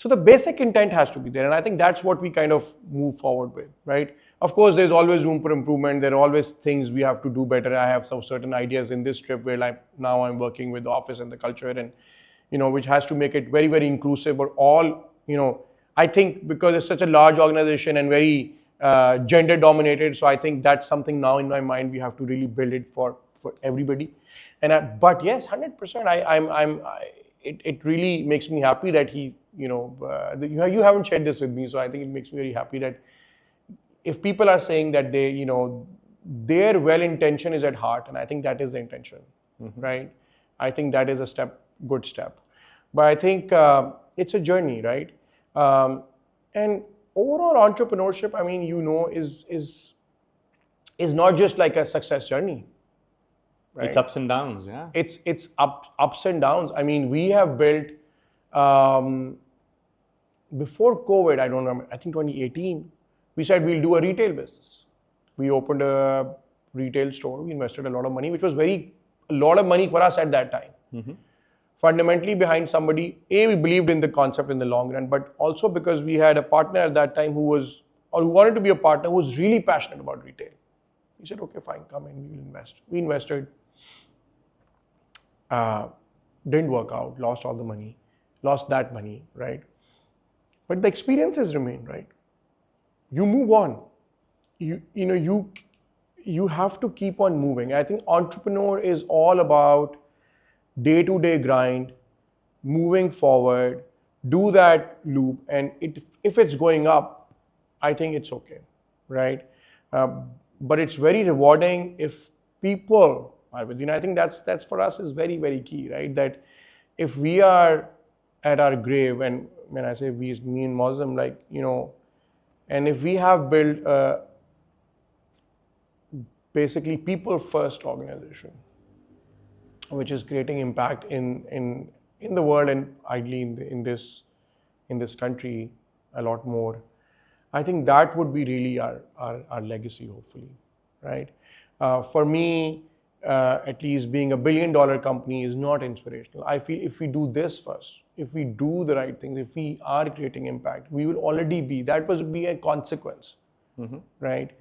[SPEAKER 1] the basic intent has to be there. And I think that's what we kind of move forward with, right? Of course, there's always room for improvement. There are always things we have to do better. I have some certain ideas in this trip where now I'm working with the office and the culture, and which has to make it very, very inclusive. But I think because it's such a large organization and very gender dominated, so I think that's something now in my mind we have to really build it for everybody. But yes, 100%. It really makes me happy that you haven't shared this with me, so I think it makes me very happy that if people are saying that their well intention is at heart, and I think that is the intention, right? I think that is a good step. But I think it's a journey, right? And overall entrepreneurship, I mean, is not just like a success journey. Right?
[SPEAKER 4] It's ups and downs, yeah.
[SPEAKER 1] It's ups and downs. I mean, we have built before COVID, I don't remember, I think 2018, we said we'll do a retail business. We opened a retail store. We invested a lot of money, which was a lot of money for us at that time. Mm-hmm. Fundamentally behind somebody, we believed in the concept in the long run, but also because we had a partner at that time who wanted to be a partner who was really passionate about retail. He said, okay, fine, come in, we will invest. We invested. Didn't work out, lost all the money, lost that money, right? But the experiences remain, right? You move on. You have to keep on moving. I think entrepreneur is all about day-to-day grind, moving forward, do that loop, and if it's going up, I think it's okay, right? But it's very rewarding if people are with you. And I think that's for us is very, very key, right? That if we are at our grave, and when I say we, it's me and Muslim, like, you know, and if we have built a basically people first organization, which is creating impact in the world and ideally in this country a lot more, I think that would be really our legacy, hopefully, right? For me, at least being $1 billion company is not inspirational. I feel if we do this first, if we do the right things, if we are creating impact, we will already be, that would be a consequence, right?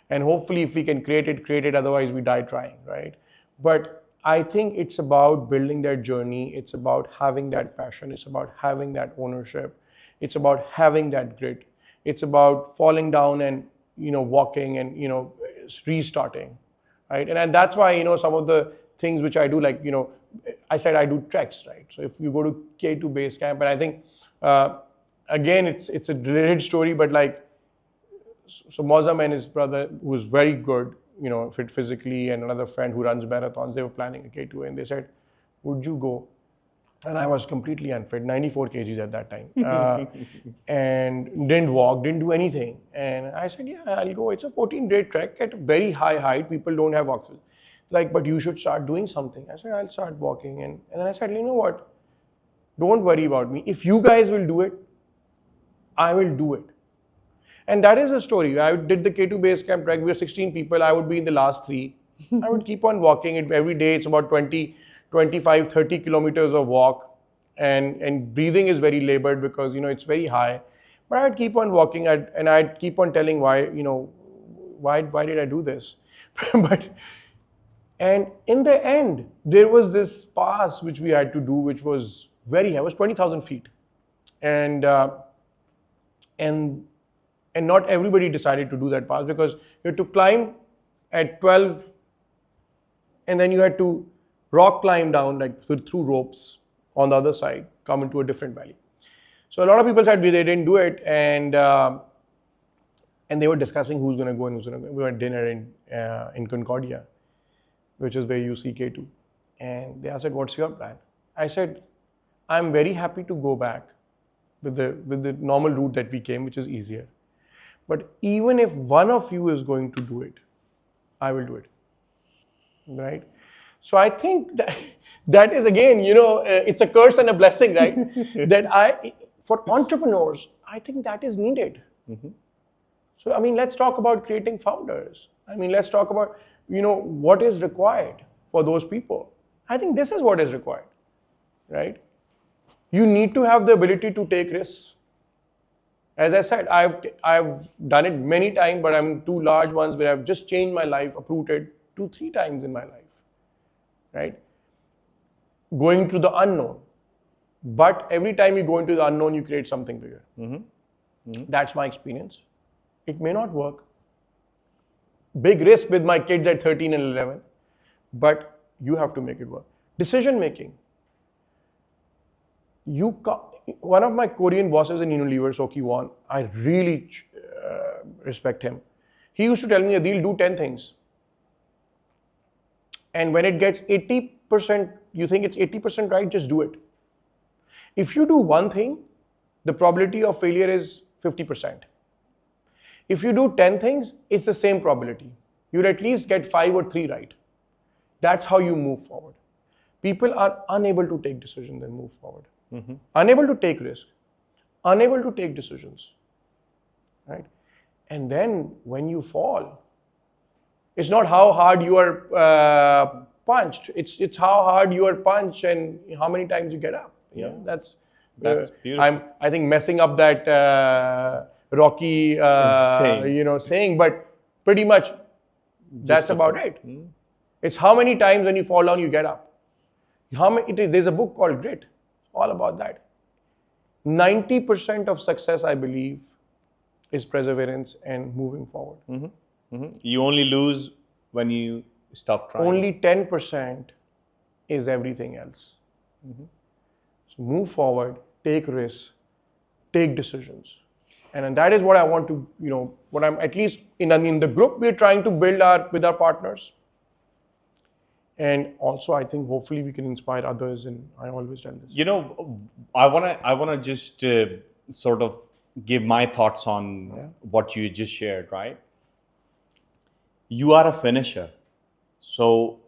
[SPEAKER 1] And hopefully if we can create it, otherwise we die trying, right? But I think it's about building that journey. It's about having that passion. It's about having that ownership. It's about having that grit. It's about falling down and, you know, walking and, you know, restarting, right? And that's why, you know, some of the things which I do, like, you know, I said I do treks, right? So if you go to K2 base camp, and I think, again, it's a related story, but like, so Mozam and his brother, who was very good, you know, fit physically, and another friend who runs marathons, they were planning a K2, and they said, would you go? And I was completely unfit, 94 kgs at that time, and didn't walk, didn't do anything. And I said, yeah, I'll go. It's a 14-day trek at a very high height. People don't have oxygen. Like, but you should start doing something. I said, I'll start walking. And then I said, you know what? Don't worry about me. If you guys will do it, I will do it. And that is the story. I did the K2 base camp trek. We were 16 people. I would be in the last 3. I would keep on walking it every day. It's about 20, 25, 30 kilometers of walk. And breathing is very labored because, you know, it's very high. But I'd keep on walking, and I'd keep on telling why, you know, why did I do this? And in the end, there was this pass which we had to do, which was very high. It was 20,000 feet. And not everybody decided to do that pass because you had to climb at 12, and then you had to rock climb down, like through ropes on the other side, come into a different valley. So a lot of people said they didn't do it, and they were discussing who's going to go and who's going to go. We were at dinner in Concordia, which is where you see K2. And they asked, what's your plan? I said, I'm very happy to go back with the normal route that we came, which is easier. But even if one of you is going to do it, I will do it, right? So I think that is, again, you know, it's a curse and a blessing, right? For entrepreneurs, I think that is needed. So, I mean, let's talk about creating founders. I mean, let's talk about, you know, what is required for those people. I think this is what is required, right? You need to have the ability to take risks. As I said, I've done it many times, but I'm 2 large ones where I've just changed my life, uprooted 2-3 times in my life, right? Going to the unknown. But every time you go into the unknown, you create something bigger. That's my experience. It may not work. Big risk with my kids at 13 and 11, but you have to make it work. Decision making. One of my Korean bosses in Unilever, Soki Won, I really respect him. He used to tell me, Adil, do 10 things. And when it gets 80%, you think it's 80% right, just do it. If you do one thing, the probability of failure is 50%. If you do 10 things, it's the same probability. You'll at least get 5 or 3 right. That's how you move forward. People are unable to take decisions and move forward. Unable to take risk, unable to take decisions, right? And then when you fall, it's not how hard you are punched. It's how hard you are punched and how many times you get up. You know, that's beautiful. I think messing up that Rocky saying, but pretty much that's about it. It's how many times when you fall down you get up. There's a book called Grit. All about that. 90% of success, I believe, is perseverance and moving forward.
[SPEAKER 4] You only lose when you stop trying.
[SPEAKER 1] Only 10% is everything else. So move forward, take risks, take decisions. And that is what I want to, what I'm at least in the group we're trying to build with our partners. And also, I think hopefully we can inspire others. And I always tell this.
[SPEAKER 4] I wanna just sort of give my thoughts on what you just shared. Right? You are a finisher, so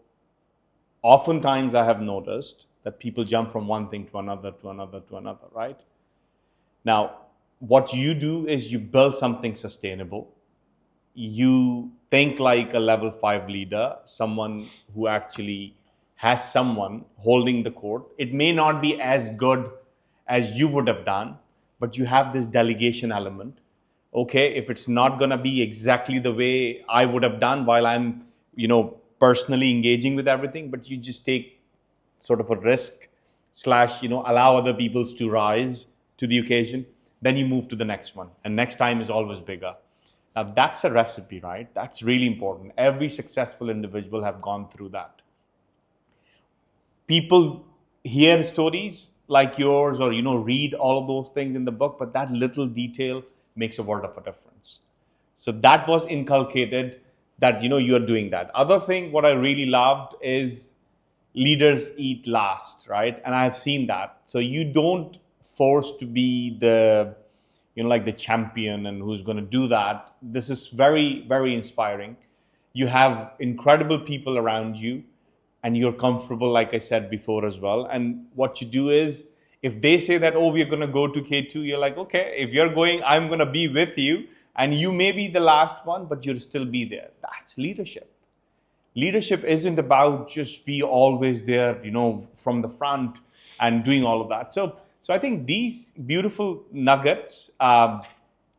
[SPEAKER 4] oftentimes I have noticed that people jump from one thing to another, to another, to another. Right? Now, what you do is you build something sustainable. You think like a level 5 leader, someone who actually has someone holding the court. It may not be as good as you would have done, but you have this delegation element. Okay, if it's not going to be exactly the way I would have done while I'm, personally engaging with everything, but you just take sort of a risk / allow other peoples to rise to the occasion. Then you move to the next one, and next time is always bigger. Now that's a recipe, right? That's really important. Every successful individual have gone through that. People hear stories like yours or, read all of those things in the book, but that little detail makes a world of a difference. So that was inculcated that, you're doing that. Other thing, what I really loved is leaders eat last, right? And I've seen that. So you don't force to be the, like the champion and who's going to do that. This is very, very inspiring. You have incredible people around you and you're comfortable, like I said before as well. And what you do is, if they say that, oh, we're going to go to K2, you're like, okay, if you're going, I'm going to be with you. And you may be the last one, but you'll still be there. That's leadership. Leadership isn't about just be always there, from the front and doing all of that. So I think these beautiful nuggets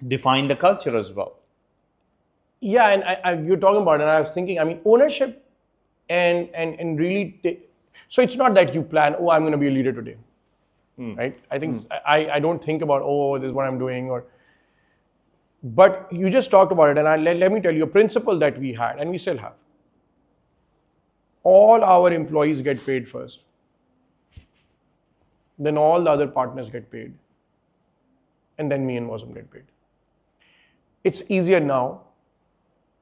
[SPEAKER 4] define the culture as well.
[SPEAKER 1] Yeah, and you're talking about it, and I was thinking, ownership and really, so it's not that you plan, oh, I'm going to be a leader today, right? I think I don't think about, oh, this is what I'm doing, but you just talked about it, and let me tell you a principle that we had, and we still have. All our employees get paid first. Then all the other partners get paid. And then me and Wasm get paid. It's easier now.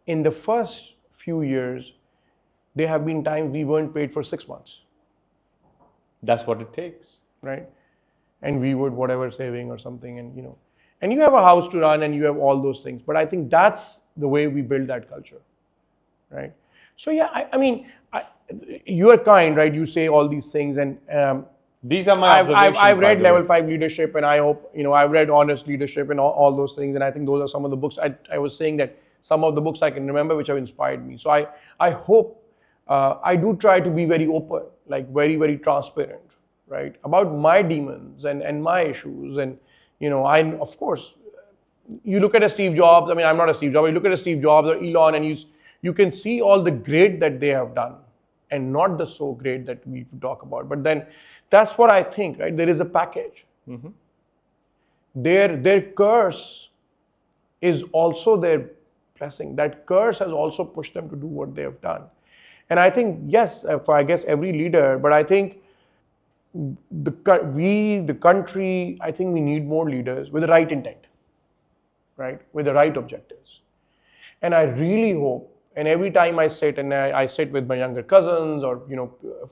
[SPEAKER 1] In the first few years, there have been times we weren't paid for 6 months.
[SPEAKER 4] That's what it takes.
[SPEAKER 1] Right? And we would whatever saving or something, and and you have a house to run and you have all those things. But I think that's the way we build that culture. Right? So yeah, you are kind, right? You say all these things, and
[SPEAKER 4] these are my observations.
[SPEAKER 1] I've read Level 5 Leadership, and I hope, I've read Honest Leadership and all those things. And I think those are some of the books. I was saying that some of the books I can remember which have inspired me. So I hope, I do try to be very open, like very, very transparent, right? About my demons and my issues. And, of course, you look at a Steve Jobs, I'm not a Steve Jobs, you look at a Steve Jobs or Elon, and you can see all the great that they have done and not the so great that we talk about. But then that's what I think, right? There is a package. Their curse is also their blessing. That curse has also pushed them to do what they have done. And I think, yes, I guess every leader, but I think the country, I think we need more leaders with the right intent, right? With the right objectives. And I really hope, and every time I sit with my younger cousins or,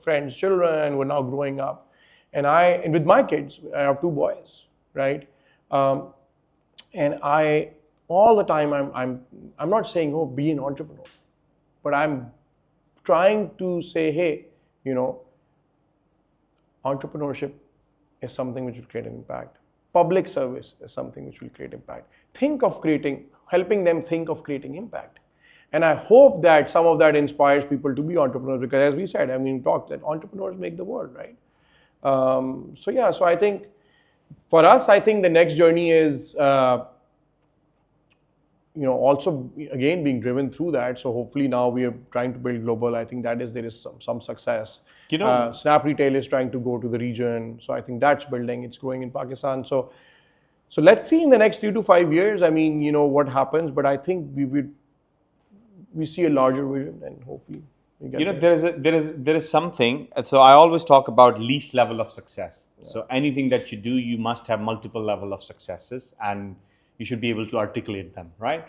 [SPEAKER 1] friends, children who are now growing up, and with my kids, I have 2 boys, right? And I, all the time, I'm not saying, oh, be an entrepreneur, but I'm trying to say, hey, entrepreneurship is something which will create an impact. Public service is something which will create impact. Helping them think of creating impact. And I hope that some of that inspires people to be entrepreneurs, because as we said, talked that entrepreneurs make the world, right? So I think for us, I think the next journey is, also again being driven through that. So hopefully now we are trying to build global. I think there is some success. SnappRetail is trying to go to the region. So I think that's building. It's growing in Pakistan. So let's see in the next 3 to 5 years. What happens. But I think we see a larger vision, and hopefully you get
[SPEAKER 4] You know,
[SPEAKER 1] there.
[SPEAKER 4] there is something. So I always talk about least level of success. So anything that you do, you must have multiple level of successes, and you should be able to articulate them, right?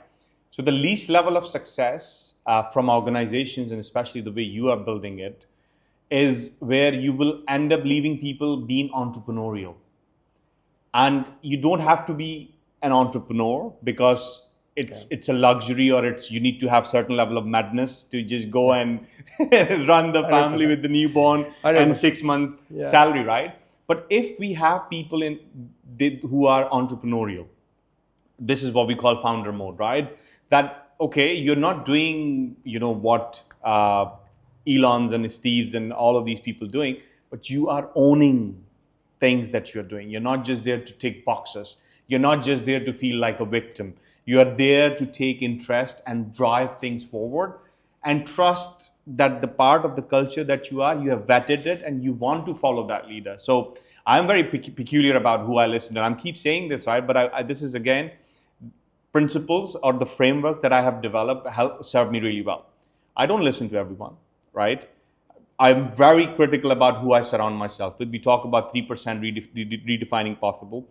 [SPEAKER 4] So the least level of success from organizations, and especially the way you are building it, is where you will end up leaving people being entrepreneurial. And you don't have to be an entrepreneur because it's a luxury, or it's you need to have certain level of madness to just go and run the family
[SPEAKER 1] 100%.
[SPEAKER 4] with the newborn and
[SPEAKER 1] 100%.
[SPEAKER 4] 6 month
[SPEAKER 1] Yeah.
[SPEAKER 4] salary, right? But if we have people who are entrepreneurial, this is what we call founder mode, right? That okay, you're not doing what Elon's and Steve's and all of these people doing, but you are owning things that you're doing. You're not just there to tick boxes. You're not just there to feel like a victim. You are there to take interest and drive things forward, and trust that the part of the culture that you have vetted it, and you want to follow that leader. So I'm very peculiar about who I listen to. I keep saying this, right? But this is again principles or the framework that I have developed help serve me really well. I don't listen to everyone, right? I'm very critical about who I surround myself with. We talk about 3% redefining possible.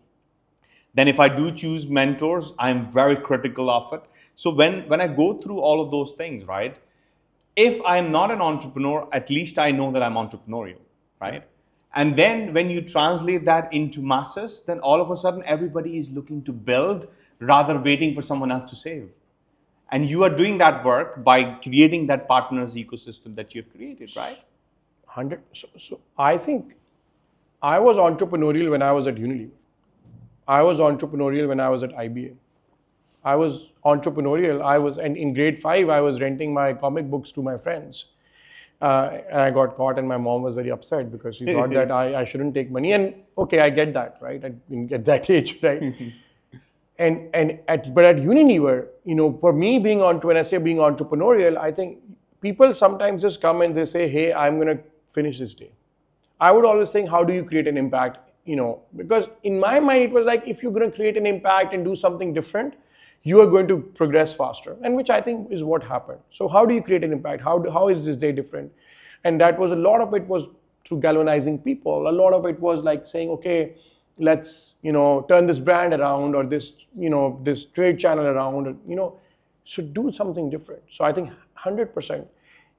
[SPEAKER 4] Then if I do choose mentors, I'm very critical of it. So when I go through all of those things, right? If I'm not an entrepreneur, at least I know that I'm entrepreneurial, right? And then when you translate that into masses, then all of a sudden everybody is looking to build rather waiting for someone else to save. And you are doing that work by creating that partners ecosystem that you've created, right?
[SPEAKER 1] 100. So I think I was entrepreneurial when I was at Unilever. I was entrepreneurial when I was at IBA. I was entrepreneurial. And in grade 5, I was renting my comic books to my friends. And I got caught, and my mom was very upset because she thought that I shouldn't take money. And okay, I get that, right? I didn't get that age, right? But at Unilever, for me when I say being entrepreneurial, I think people sometimes just come and they say, hey, I'm going to finish this day. I would always think, how do you create an impact? Because in my mind, it was like, if you're going to create an impact and do something different, you are going to progress faster, and which I think is what happened. So how do you create an impact? How is this day different? And that was a lot of it was through galvanizing people. A lot of it was like saying, okay, let's turn this brand around, or this this trade channel around, so do something different. So I think 100%,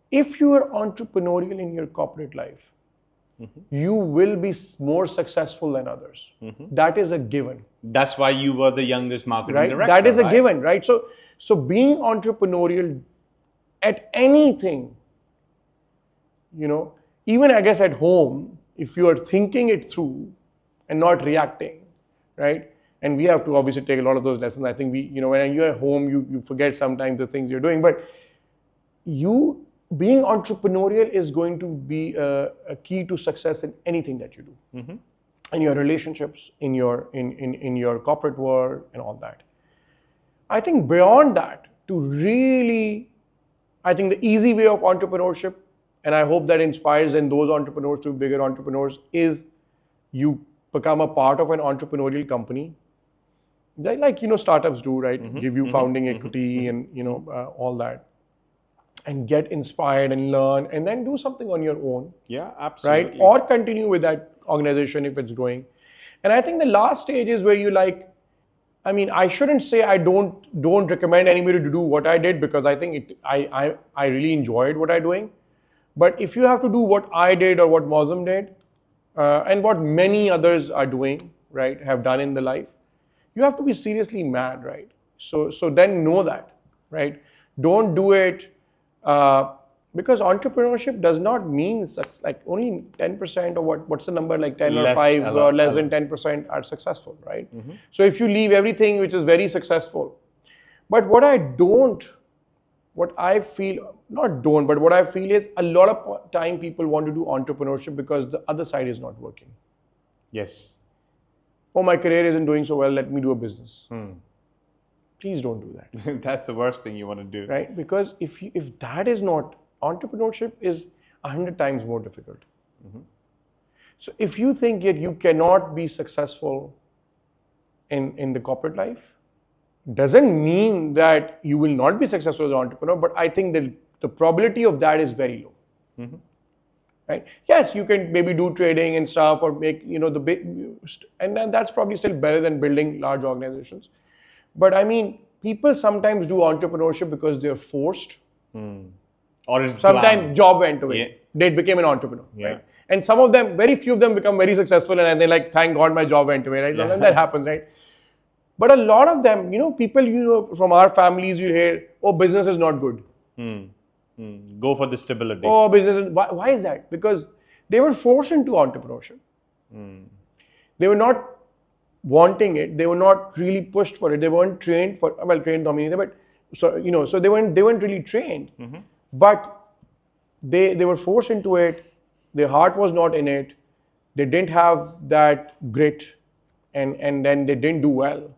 [SPEAKER 1] if you are entrepreneurial in your corporate life, you will be more successful than others. That is a given.
[SPEAKER 4] That's why you were the youngest marketing
[SPEAKER 1] Right?
[SPEAKER 4] director.
[SPEAKER 1] That is a
[SPEAKER 4] right?
[SPEAKER 1] given, right? So being entrepreneurial at anything, even I guess at home, if you are thinking it through and not reacting, right? And we have to obviously take a lot of those lessons. I think when you're at home, you forget sometimes the things you're doing, but being entrepreneurial is going to be a key to success in anything that you do, in your relationships, in your corporate world, and all that. I think beyond that, I think the easy way of entrepreneurship, and I hope that inspires and those entrepreneurs to be bigger entrepreneurs, is you become a part of an entrepreneurial company, like startups do, right? Give you founding equity and all that, and get inspired and learn, and then do something on your own.
[SPEAKER 4] Yeah, absolutely.
[SPEAKER 1] Right? Or continue with that organization if it's growing. And I think the last stage is where I shouldn't say I don't recommend anybody to do what I did, because I think I really enjoyed what I'm doing. But if you have to do what I did or what Mozam did, and what many others are doing, right, have done in the life, you have to be seriously mad, right? So then know that, right? Don't do it because entrepreneurship does not mean like only 10%, or what's the number, like 10 or 5 or less than 10% are successful, right? So if you leave everything which is very successful, but what I feel is a lot of time people want to do entrepreneurship because the other side is not working.
[SPEAKER 4] Yes.
[SPEAKER 1] Oh, my career isn't doing so well, let me do a business. Please don't do that.
[SPEAKER 4] That's the worst thing you want to do.
[SPEAKER 1] Right? Because if that is not, entrepreneurship is 100 times more difficult. So if you think that you cannot be successful in the corporate life, doesn't mean that you will not be successful as an entrepreneur, but I think that the probability of that is very low. Right? Yes, you can maybe do trading and stuff, or make, the big, and then that's probably still better than building large organizations. But I mean, people sometimes do entrepreneurship because they're forced.
[SPEAKER 4] Or it's
[SPEAKER 1] Sometimes
[SPEAKER 4] glam.
[SPEAKER 1] job went away.
[SPEAKER 4] Yeah.
[SPEAKER 1] They became an entrepreneur.
[SPEAKER 4] Yeah.
[SPEAKER 1] Right? And some of them, very few of them become very successful, and they're like, thank God my job went away. Right?
[SPEAKER 4] Yeah.
[SPEAKER 1] And that happens, right? But a lot of them, people, from our families, you hear, oh, business is not good.
[SPEAKER 4] Go for the stability.
[SPEAKER 1] Oh, business is, why is that? Because they were forced into entrepreneurship. They were not wanting it. They were not really pushed for it. They weren't trained for, well, trained dominated, but so they weren't really trained. But they were forced into it. Their heart was not in it. They didn't have that grit, and then they didn't do well.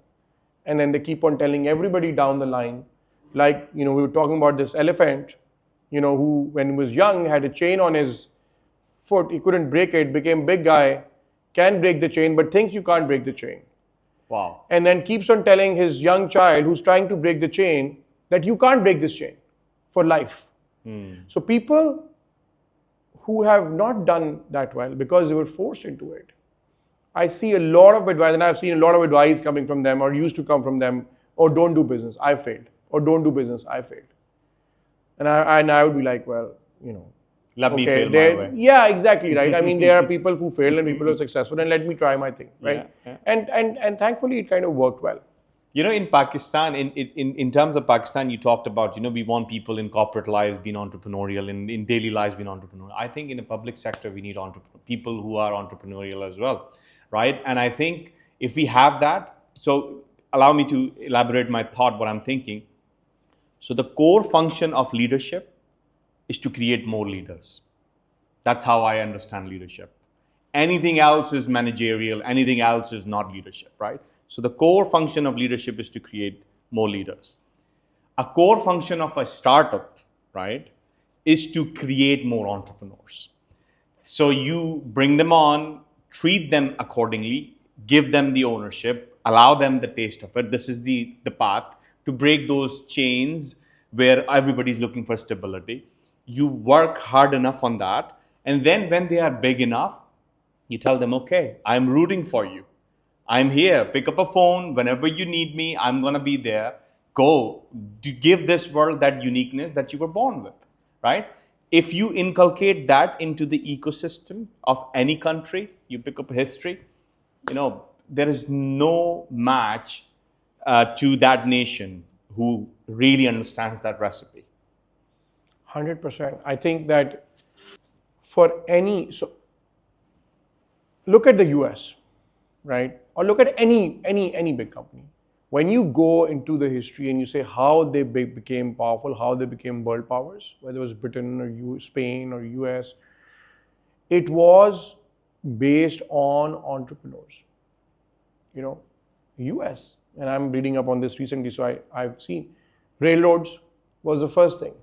[SPEAKER 1] And then they keep on telling everybody down the line, like, we were talking about this elephant, who, when he was young, had a chain on his foot. He couldn't break it, became big guy, can break the chain, but thinks you can't break the chain.
[SPEAKER 4] Wow.
[SPEAKER 1] And then keeps on telling his young child who's trying to break the chain that you can't break this chain for life. So people who have not done that well because they were forced into it, I see a lot of advice, and I've seen a lot of advice coming from them, or used to come from them, or don't do business, I failed, or don't do business, I failed. And I would be like, well,
[SPEAKER 4] Let me
[SPEAKER 1] okay,
[SPEAKER 4] fail my way.
[SPEAKER 1] yeah, exactly, right? I mean, there are people who fail and people who are successful, and let me try my thing, right?
[SPEAKER 4] Yeah.
[SPEAKER 1] And thankfully, it kind of worked well.
[SPEAKER 4] In Pakistan, in terms of Pakistan, you talked about, we want people in corporate lives being entrepreneurial, in daily lives being entrepreneurial. I think in the public sector, we need people who are entrepreneurial as well, right? And I think if we have that, so allow me to elaborate my thought, what I'm thinking. So the core function of leadership is to create more leaders. That's how I understand leadership. Anything else is managerial, anything else is not leadership, right? So the core function of leadership is to create more leaders. A core function of a startup, right, is to create more entrepreneurs. So you bring them on, treat them accordingly, give them the ownership, allow them the taste of it. This is the path to break those chains where everybody's looking for stability. You work hard enough on that, and then when they are big enough, you tell them, okay, I'm rooting for you. I'm here. Pick up a phone. Whenever you need me, I'm going to be there. Go to give this world that uniqueness that you were born with, right? If you inculcate that into the ecosystem of any country, you pick up history, there is no match to that nation who really understands that recipe.
[SPEAKER 1] 100%. I think that so look at the US, right? Or look at any big company. When you go into the history and you say how they became powerful, how they became world powers, whether it was Britain or Spain or US, it was based on entrepreneurs. US, and I'm reading up on this recently, so I've seen railroads was the first thing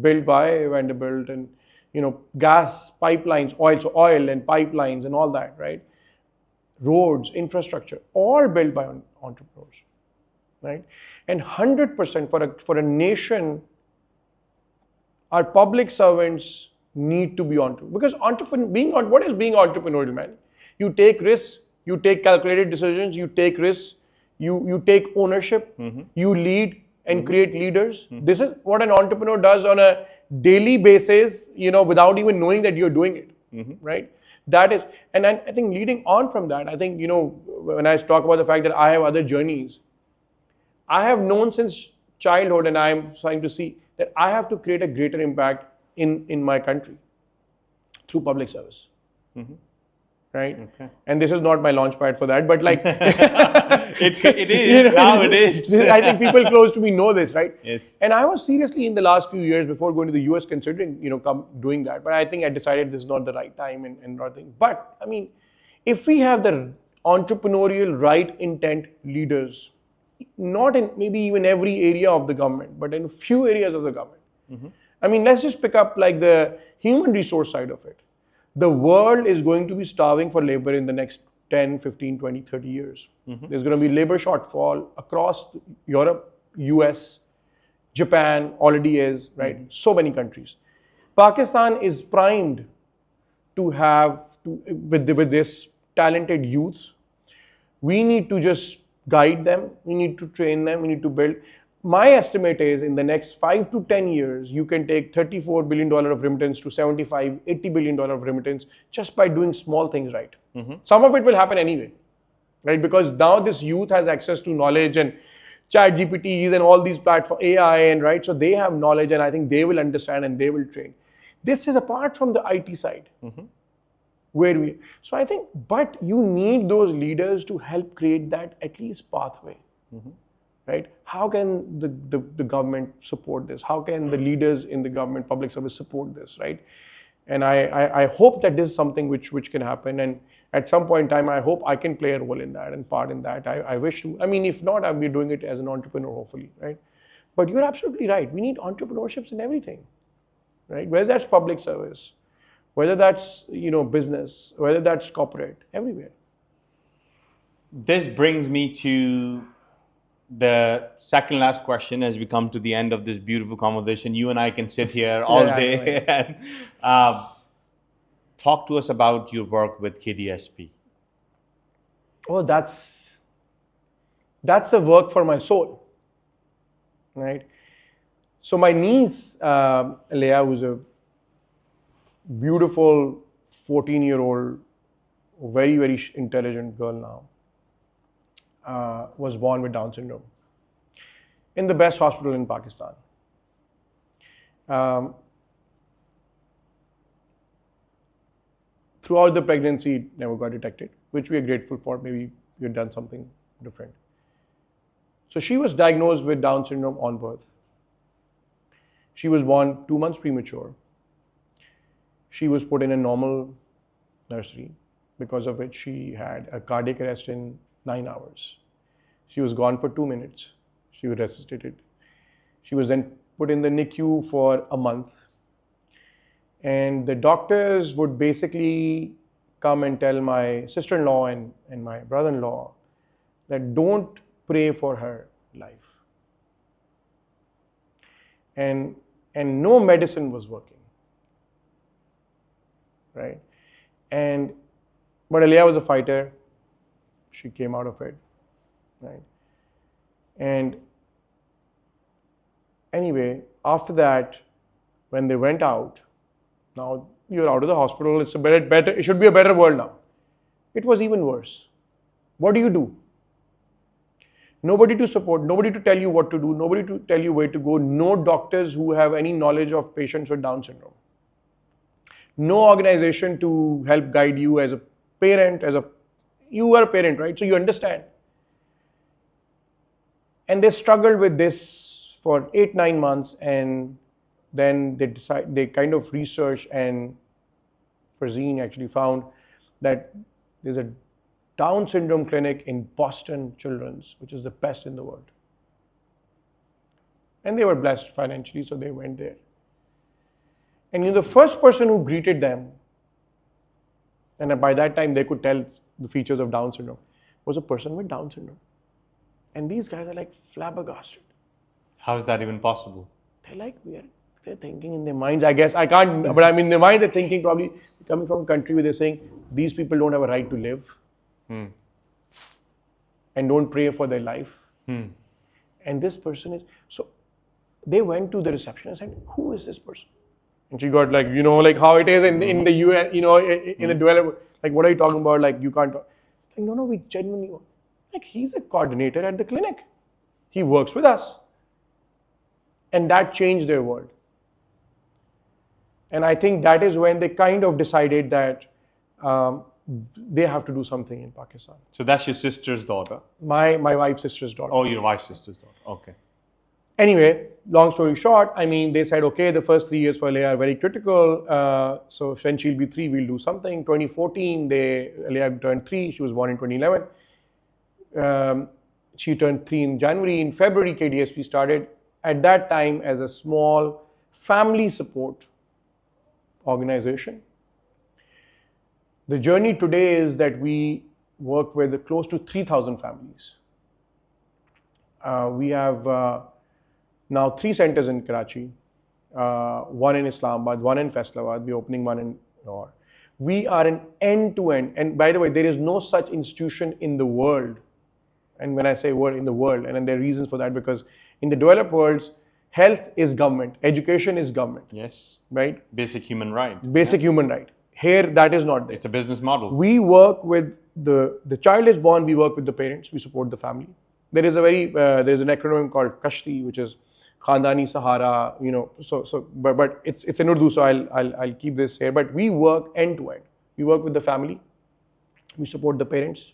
[SPEAKER 1] built by Vanderbilt, and gas pipelines, oil and pipelines and all that, right? Roads, infrastructure, all built by entrepreneurs, right? And 100% for a nation, our public servants need to be entrepreneurs, because what is being entrepreneurial, man? You take risks, you take calculated decisions, you take risks, you take ownership, you lead and create leaders. This is what an entrepreneur does on a daily basis, without even knowing that you're doing it, right? That is, and I think leading on from that, I think, when I talk about the fact that I have other journeys, I have known since childhood, and I'm trying to see that I have to create a greater impact in my country through public service. Right?
[SPEAKER 4] Okay.
[SPEAKER 1] And this is not my launch pad for that, but like
[SPEAKER 4] it is now. It is.
[SPEAKER 1] I think people close to me know this, right?
[SPEAKER 4] Yes.
[SPEAKER 1] And I was seriously in the last few years before going to the US considering doing that, but I think I decided this is not the right time and nothing. But I mean, if we have the entrepreneurial right intent leaders, not in maybe even every area of the government, but in a few areas of the government. I mean, let's just pick up like the human resource side of it. The world is going to be starving for labor in the next 10, 15, 20, 30 years. There's going to be labor shortfall across Europe, US, Japan already is, right? So many countries. Pakistan is primed to have, with this talented youth. We need to just guide them. We need to train them. We need to build. My estimate is in the next 5 to 10 years, you can take $34 billion of remittance to $75, $80 billion of remittance just by doing small things right. Some of it will happen anyway, right? Because now this youth has access to knowledge and chat GPTs and all these platforms, AI, and right? So they have knowledge, and I think they will understand and they will train. This is apart from the IT side. So I think, but you need those leaders to help create that at least pathway, right? How can the government support this? How can the leaders in the government public service support this, right? And I hope that this is something which can happen, and at some point in time, I hope I can play a role in that and part in that. I wish to, I mean, if not, I'll be doing it as an entrepreneur, hopefully, right? But you're absolutely right. We need entrepreneurships in everything, right? Whether that's public service, whether that's, business, whether that's corporate, everywhere.
[SPEAKER 4] This brings me to the second last question as we come to the end of this beautiful conversation. You and I can sit here all day and talk to us about your work with KDSP.
[SPEAKER 1] Oh, that's a work for my soul, right? So my niece, Leah, who's a beautiful 14-year-old, very, very intelligent girl now, was born with Down syndrome in the best hospital in Pakistan. Throughout the pregnancy, it never got detected, which we are grateful for. Maybe we had done something different. So she was diagnosed with Down syndrome on birth. She was born 2 months premature. She was put in a normal nursery, because of which she had a cardiac arrest in 9 hours. She was gone for 2 minutes. She was resuscitated. She was then put in the NICU for a month. And the doctors would basically come and tell my sister-in-law and my brother-in-law that don't pray for her life. And no medicine was working. Right? But Aliyah was a fighter. She came out of it. Right? And anyway, after that, when they went out, now you're out of the hospital, it's a better, it should be a better world now. It was even worse. What do? Nobody to support, nobody to tell you what to do, nobody to tell you where to go, no doctors who have any knowledge of patients with Down syndrome. No organization to help guide you as a parent, you are a parent, right? So you understand. And they struggled with this for 8-9 months, and then they kind of researched, and Farzeen actually found that there's a Down syndrome clinic in Boston Children's, which is the best in the world. And they were blessed financially, so they went there. And the first person who greeted them, and by that time they could tell the features of Down syndrome, was a person with Down syndrome. And these guys are like flabbergasted.
[SPEAKER 4] How is that even possible?
[SPEAKER 1] They're like, they're thinking in their minds, I guess, I can't, but I mean, in their minds they're thinking, probably coming from a country where they're saying, these people don't have a right to live. And don't pray for their life. And this person is, so they went to the reception and said, who is this person? And she got like, like how it is in the US, in the developed, like, what are you talking about? Like, you can't talk. Like, no, we genuinely, like, he's a coordinator at the clinic. He works with us. And that changed their world. And I think that is when they kind of decided that they have to do something in Pakistan.
[SPEAKER 4] So that's your sister's daughter?
[SPEAKER 1] My wife's sister's daughter.
[SPEAKER 4] Oh, your wife's sister's daughter. Okay.
[SPEAKER 1] Anyway, long story short, I mean, they said, okay, the first 3 years for Leah are very critical. So when she'll be 3, we'll do something. 2014, Leah turned 3. She was born in 2011. She turned 3 in January. In February, KDSP started at that time as a small family support organization. The journey today is that we work with close to 3,000 families. We have now 3 centers in Karachi, one in Islamabad, one in Faisalabad, we're opening one in Lahore. We are an end-to-end, and by the way, there is no such institution in the world, and when I say world, in the world, and then there are reasons for that, because in the developed worlds, health is government, education is government.
[SPEAKER 4] Yes.
[SPEAKER 1] Right?
[SPEAKER 4] Basic human right.
[SPEAKER 1] Basic human right. Here, that is not there.
[SPEAKER 4] It's a business model.
[SPEAKER 1] We work with the child is born, we work with the parents, we support the family. There is there's an acronym called KASHTI, which is Khandani Sahara, but it's in Urdu, so I'll keep this here. But we work end to end. We work with the family, we support the parents.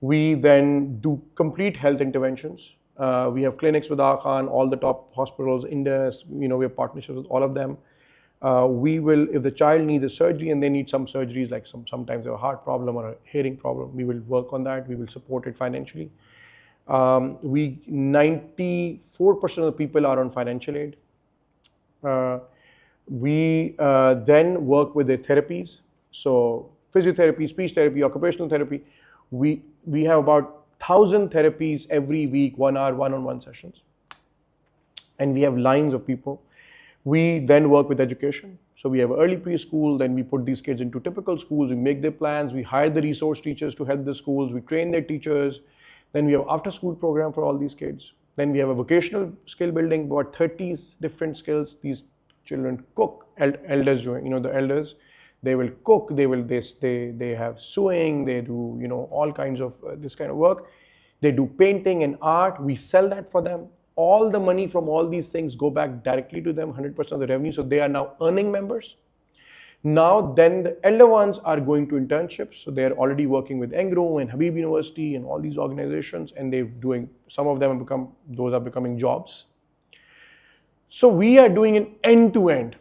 [SPEAKER 1] We then do complete health interventions. We have clinics with Aga Khan, all the top hospitals, Indus, we have partnerships with all of them. We will, if the child needs a surgery and they need some surgeries, like sometimes they have a heart problem or a hearing problem, we will work on that. We will support it financially. 94% of the people are on financial aid. We then work with the therapies. So physiotherapy, speech therapy, occupational therapy. We have about 1,000 therapies every week, 1 hour, one-on-one sessions. And we have lines of people. We then work with education. So we have early preschool, then we put these kids into typical schools, we make their plans, we hire the resource teachers to help the schools, we train their teachers. Then we have after school program for all these kids. Then we have a vocational skill building, about 30 different skills. These children cook, elders doing, the elders, they will cook, they have sewing, they do, all kinds of this kind of work. They do painting and art, we sell that for them. All the money from all these things go back directly to them, 100% of the revenue. So they are now earning members. Now then the elder ones are going to internships. So they're already working with Outgrow and Habib University and all these organizations, and some of them those are becoming jobs. So we are doing an end-to-end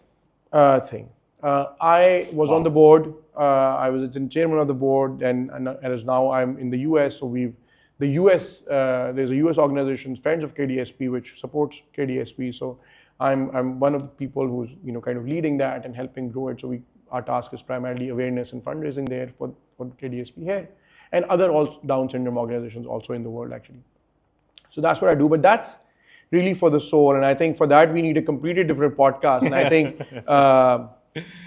[SPEAKER 1] thing. I was on the board, I was the chairman of the board, and as now I'm in the US. So there's a US organization, Friends of KDSP, which supports KDSP. So I'm one of the people who's kind of leading that and helping grow it. So our task is primarily awareness and fundraising there for KDSP here, and other Down syndrome organizations also in the world actually. So that's what I do, but that's really for the soul, and I think for that we need a completely different podcast. And I think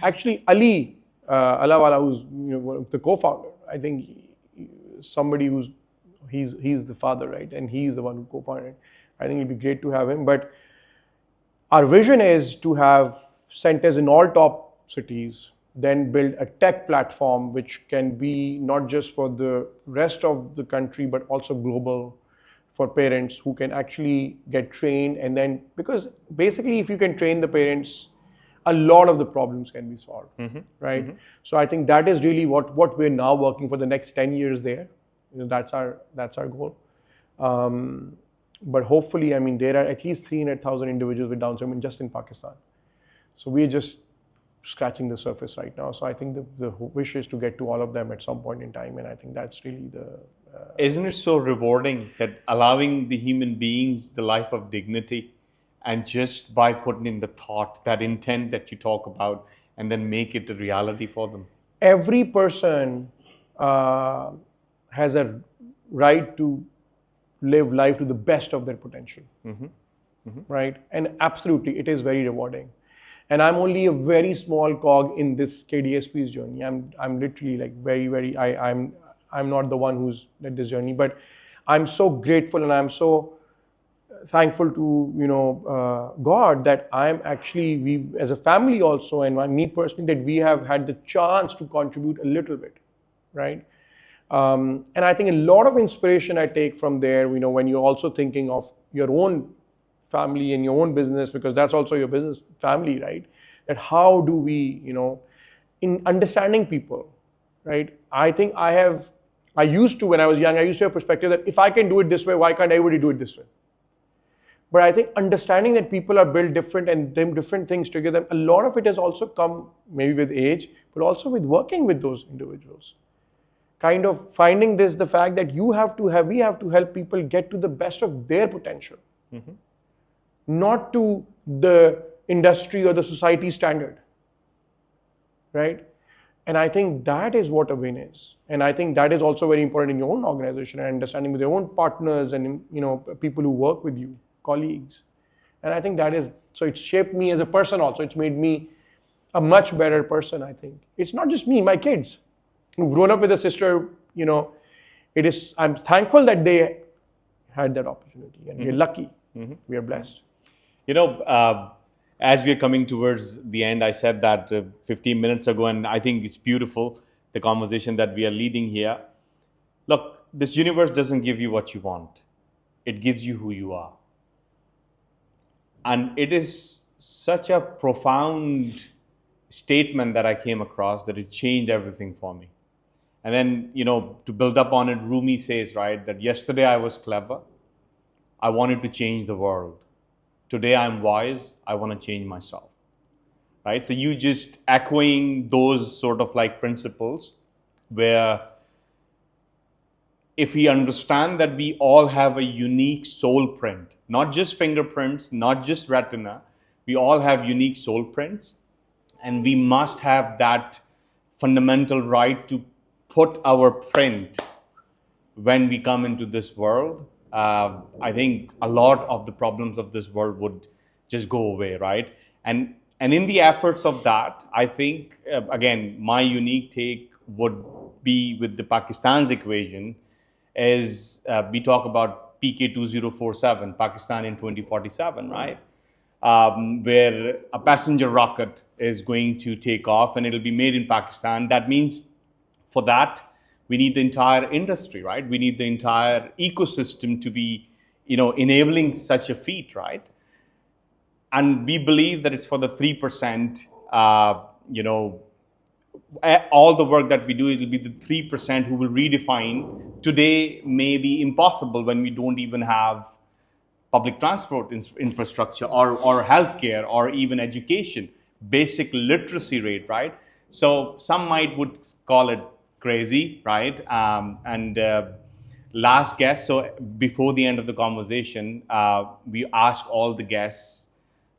[SPEAKER 1] actually Ali Alawala, who's the co-founder, I think somebody he's the father, right, and he's the one who co-founded. I think it'd be great to have him. But our vision is to have centers in all top cities, then build a tech platform which can be not just for the rest of the country, but also global, for parents who can actually get trained. And then, because basically if you can train the parents, a lot of the problems can be solved, right? Mm-hmm. So I think that is really what we're now working for the next 10 years there. That's our goal. But hopefully, there are at least 300,000 individuals with Down syndrome just in Pakistan. So we're just scratching the surface right now. So I think the wish is to get to all of them at some point in time. And I think that's really
[SPEAKER 4] Isn't it so rewarding that allowing the human beings the life of dignity, and just by putting in the thought, that intent that you talk about, and then make it a reality for them?
[SPEAKER 1] Every person has a right to live life to the best of their potential, right? And absolutely, it is very rewarding. And I'm only a very small cog in this KDSP's journey. I'm literally like very, very, I'm not the one who's led this journey, but I'm so grateful and I'm so thankful to God that I'm actually, we as a family also, and me personally, that we have had the chance to contribute a little bit, right? And I think a lot of inspiration I take from there, when you're also thinking of your own family and your own business, because that's also your business family, right? That how do we, in understanding people, right? I think I used to, when I was young, I used to have a perspective that if I can do it this way, why can't everybody do it this way? But I think understanding that people are built different and them different things trigger them, a lot of it has also come maybe with age, but also with working with those individuals. Kind of finding the fact that we have to help people get to the best of their potential, not to the industry or the society standard, right? And I think that is what a win is. And I think that is also very important in your own organization and understanding with your own partners and people who work with you, colleagues. And I think that is, so it shaped me as a person also. It's made me a much better person, I think. It's not just me, my kids who've grown up with a sister, I'm thankful that they had that opportunity, and we're lucky, we are blessed.
[SPEAKER 4] As we're coming towards the end, I said that 15 minutes ago, and I think it's beautiful, the conversation that we are leading here. Look, this universe doesn't give you what you want. It gives you who you are. And it is such a profound statement that I came across that it changed everything for me. And then, to build up on it, Rumi says, right, that yesterday I was clever. I wanted to change the world. Today I'm wise. I want to change myself. Right? So you just echoing those sort of like principles where if we understand that we all have a unique soul print, not just fingerprints, not just retina, we all have unique soul prints, and we must have that fundamental right to put our print when we come into this world. I think a lot of the problems of this world would just go away, right? And in the efforts of that, I think, again, my unique take would be with the Pakistan's equation is we talk about PK 2047, Pakistan in 2047, right? Where a passenger rocket is going to take off and it'll be made in Pakistan. That means for that, we need the entire industry, right? We need the entire ecosystem to be, enabling such a feat, right? And we believe that it's for the 3%, all the work that we do, it will be the 3% who will redefine. Today may be impossible when we don't even have public transport infrastructure or healthcare or even education, basic literacy rate, right? So some would call it crazy, right? Last guest, so before the end of the conversation, we asked all the guests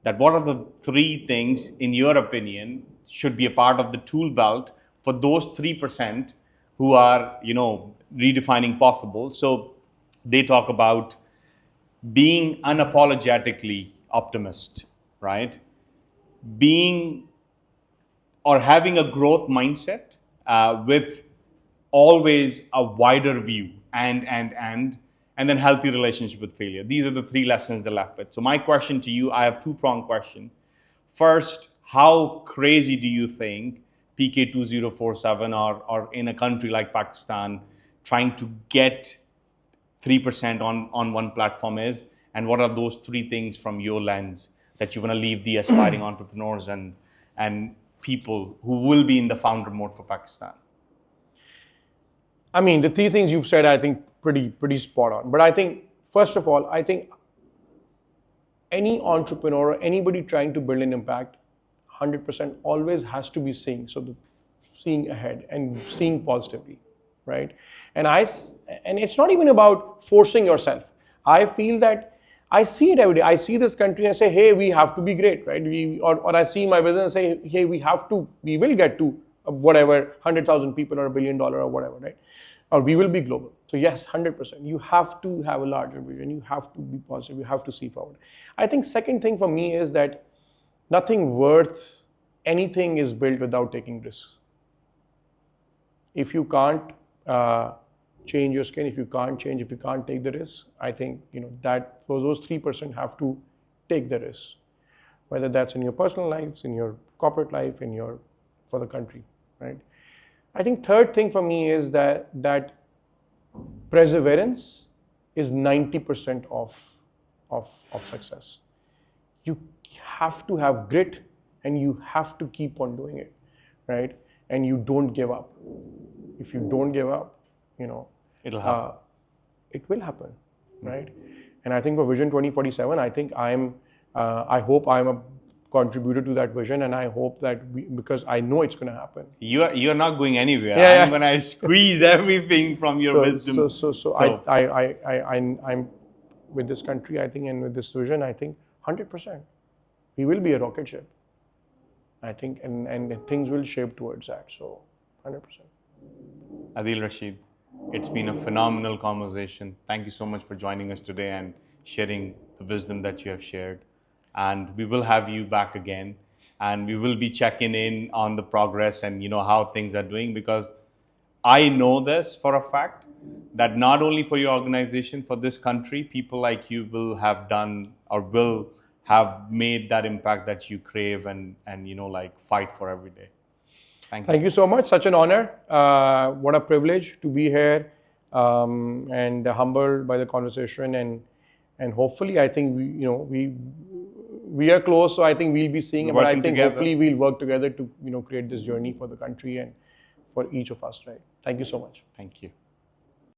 [SPEAKER 4] that what are the 3 things, in your opinion, should be a part of the tool belt for those 3% who are, redefining possible. So they talk about being unapologetically optimist, right? Being or having a growth mindset with always a wider view and then healthy relationship with failure. These are the 3 lessons they left with. So my question to you, I have 2-pronged question. First, how crazy do you think PK 2047 or in a country like Pakistan trying to get 3% on one platform is? And what are those 3 things from your lens that you want to leave the aspiring entrepreneurs and people who will be in the founder mode for Pakistan?
[SPEAKER 1] I mean, the 3 things you've said, I think pretty spot on. But I think, first of all, I think any entrepreneur, anybody trying to build an impact, 100% always has to be seeing ahead and seeing positively, right? And it's not even about forcing yourself. I feel that I see it every day. I see this country and I say, hey, we have to be great, right? Or I see my business and say, hey, we will get to whatever, 100,000 people or $1 billion or whatever, right? Or we will be global. So yes, 100%. You have to have a larger vision. You have to be positive. You have to see forward. I think second thing for me is that nothing worth anything is built without taking risks. If you can't change your skin, if you can't take the risk, I think that those 3% have to take the risk, whether that's in your personal lives, in your corporate life, for the country, right? I think third thing for me is that perseverance is 90% of success. You have to have grit and you have to keep on doing it, right? And you don't give up. If you don't give up,
[SPEAKER 4] it'll happen.
[SPEAKER 1] It will happen, right? And I think for Vision 2047, I think I hope I'm a contributor to that vision, and I hope that because I know it's going to happen.
[SPEAKER 4] You're not going anywhere.
[SPEAKER 1] Yeah,
[SPEAKER 4] I'm going to squeeze everything from your wisdom.
[SPEAKER 1] I'm with this country, I think, and with this vision, I think 100%. We will be a rocket ship, I think, and things will shape towards that. So 100%.
[SPEAKER 4] Adeel Rasheed, it's been a phenomenal conversation. Thank you so much for joining us today and sharing the wisdom that you have shared. and we will have you back again, and we will be checking in on the progress and how things are doing, because I know this for a fact that not only for your organization, for this country, people like you will have done or will have made that impact that you crave and fight for every day. Thank you.
[SPEAKER 1] Thank you so much. Such an honor. What a privilege to be here, and humbled by the conversation, and hopefully, I think we are close. So I think we'll be seeing. But I think
[SPEAKER 4] together.
[SPEAKER 1] hopefully we'll work together to create this journey for the country and for each of us. Right. Thank you so much.
[SPEAKER 4] Thank you.